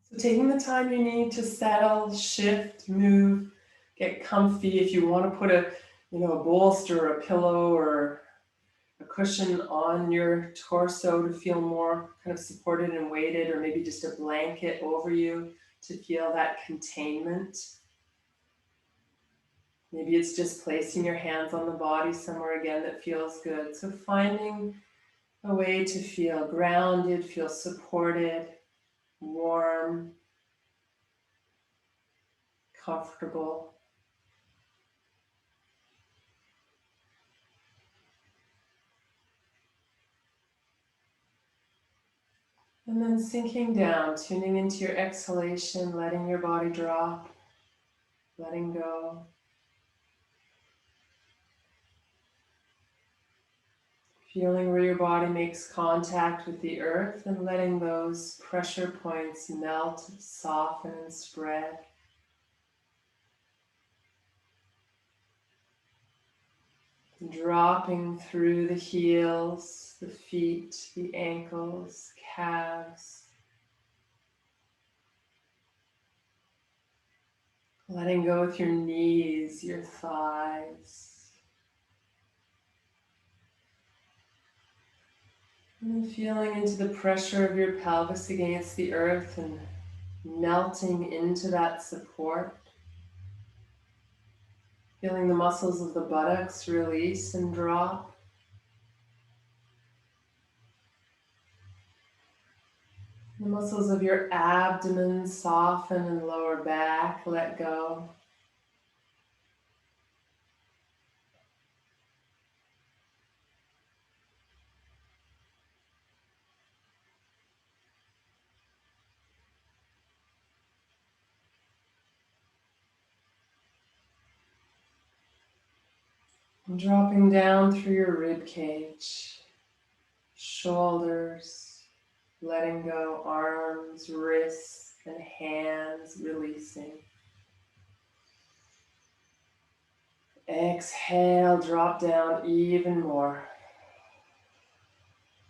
So taking the time you need to settle, shift, move, get comfy. If you want to put a bolster, a pillow, or a cushion on your torso to feel more kind of supported and weighted, or maybe just a blanket over you to feel that containment. Maybe it's just placing your hands on the body somewhere again that feels good. So finding a way to feel grounded, feel supported, warm, comfortable. And then sinking down, tuning into your exhalation, letting your body drop, letting go. Feeling where your body makes contact with the earth and letting those pressure points melt, soften, and spread. Dropping through the heels, the feet, the ankles, calves. Letting go with your knees, your thighs. And then feeling into the pressure of your pelvis against the earth and melting into that support. Feeling the muscles of the buttocks release and drop. The muscles of your abdomen soften and lower back, let go. And dropping down through your rib cage, shoulders, letting go, arms, wrists, and hands releasing. Exhale, drop down even more.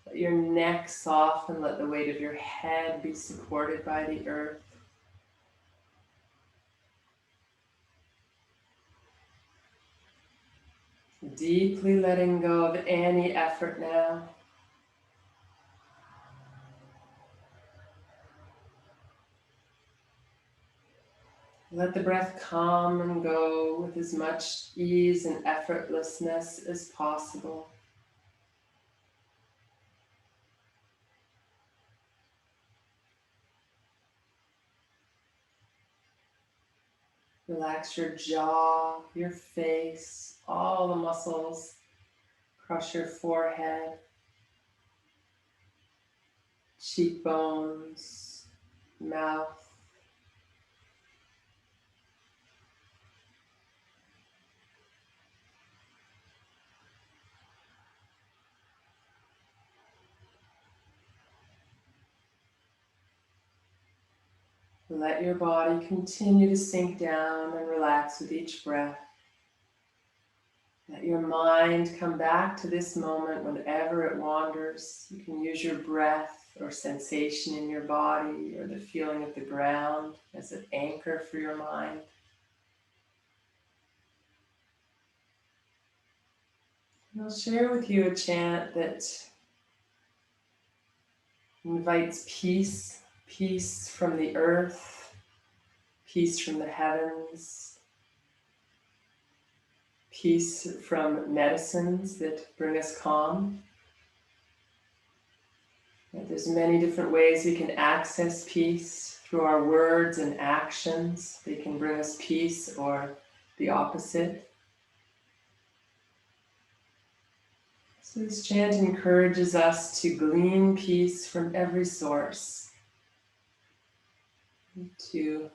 Let your neck soften, let the weight of your head be supported by the earth. Deeply letting go of any effort now. Let the breath come and go with as much ease and effortlessness as possible. Relax your jaw, your face, all the muscles across your forehead, cheekbones, mouth. Let your body continue to sink down and relax with each breath. Let your mind come back to this moment whenever it wanders. You can use your breath or sensation in your body or the feeling of the ground as an anchor for your mind. And I'll share with you a chant that invites peace, peace from the earth, peace from the heavens, peace from medicines that bring us calm. There's many different ways we can access peace through our words and actions. They can bring us peace or the opposite. So this chant encourages us to glean peace from every source, to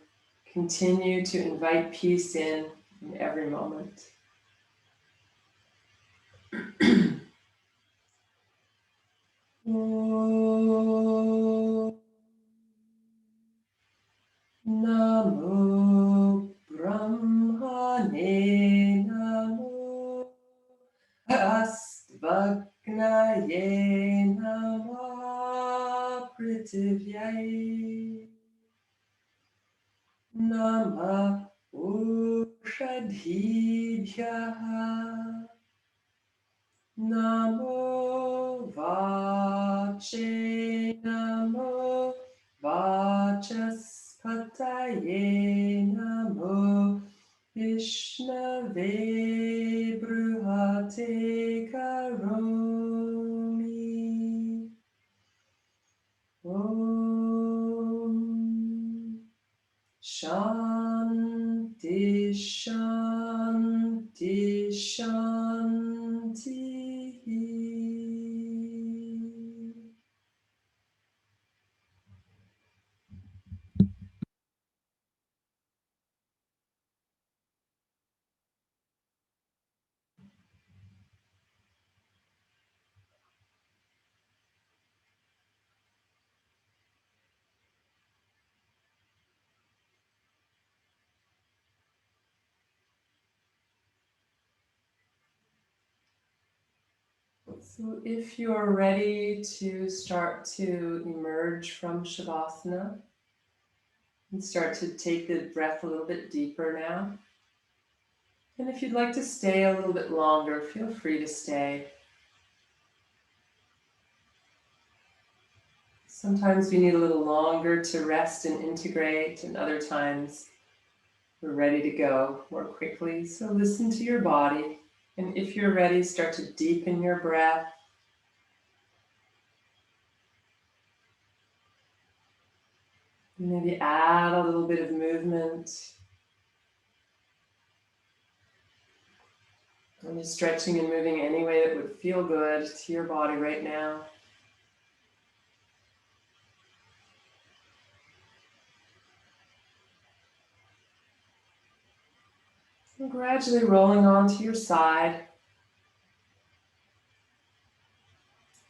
continue to invite peace in every moment. Namo Brahmane Namo Astvagnaye Namo Prithivyaye Nama Ushadhibhyaha Namo Vache Namo Vachaspataye Namo Vishnave Bruhate Karomi Om Shanti Shanti Shanti. So if you're ready to start to emerge from Shavasana and start to take the breath a little bit deeper now. And if you'd like to stay a little bit longer, feel free to stay. Sometimes we need a little longer to rest and integrate, and other times we're ready to go more quickly. So listen to your body. And if you're ready, start to deepen your breath. Maybe add a little bit of movement. And just stretching and moving any way that would feel good to your body right now. And gradually rolling onto your side.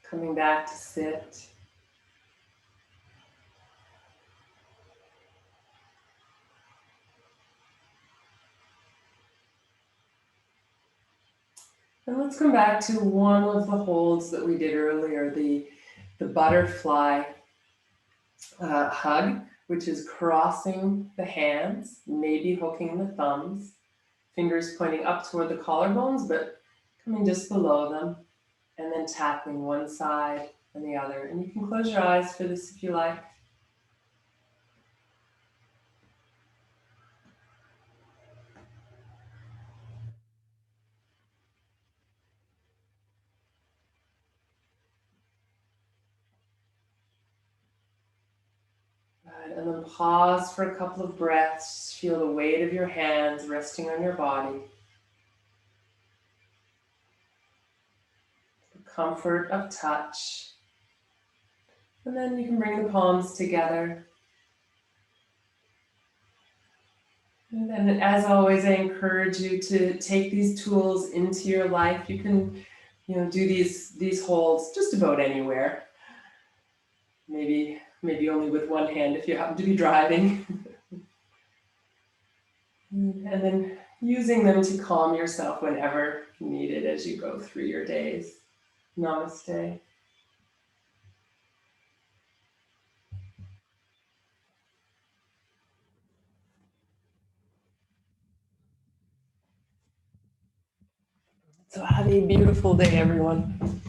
Coming back to sit. And let's come back to one of the holds that we did earlier, the butterfly hug, which is crossing the hands, maybe hooking the thumbs, fingers pointing up toward the collarbones, but coming just below them, and then tapping one side and the other. And you can close your eyes for this if you like. Good. And then pause for a couple of breaths. Feel the weight of your hands resting on your body. The comfort of touch. And then you can bring the palms together. And then, as always, I encourage you to take these tools into your life. You can, do these holds just about anywhere. Maybe only with one hand if you happen to be driving. And then using them to calm yourself whenever needed as you go through your days. Namaste. So have a beautiful day, everyone.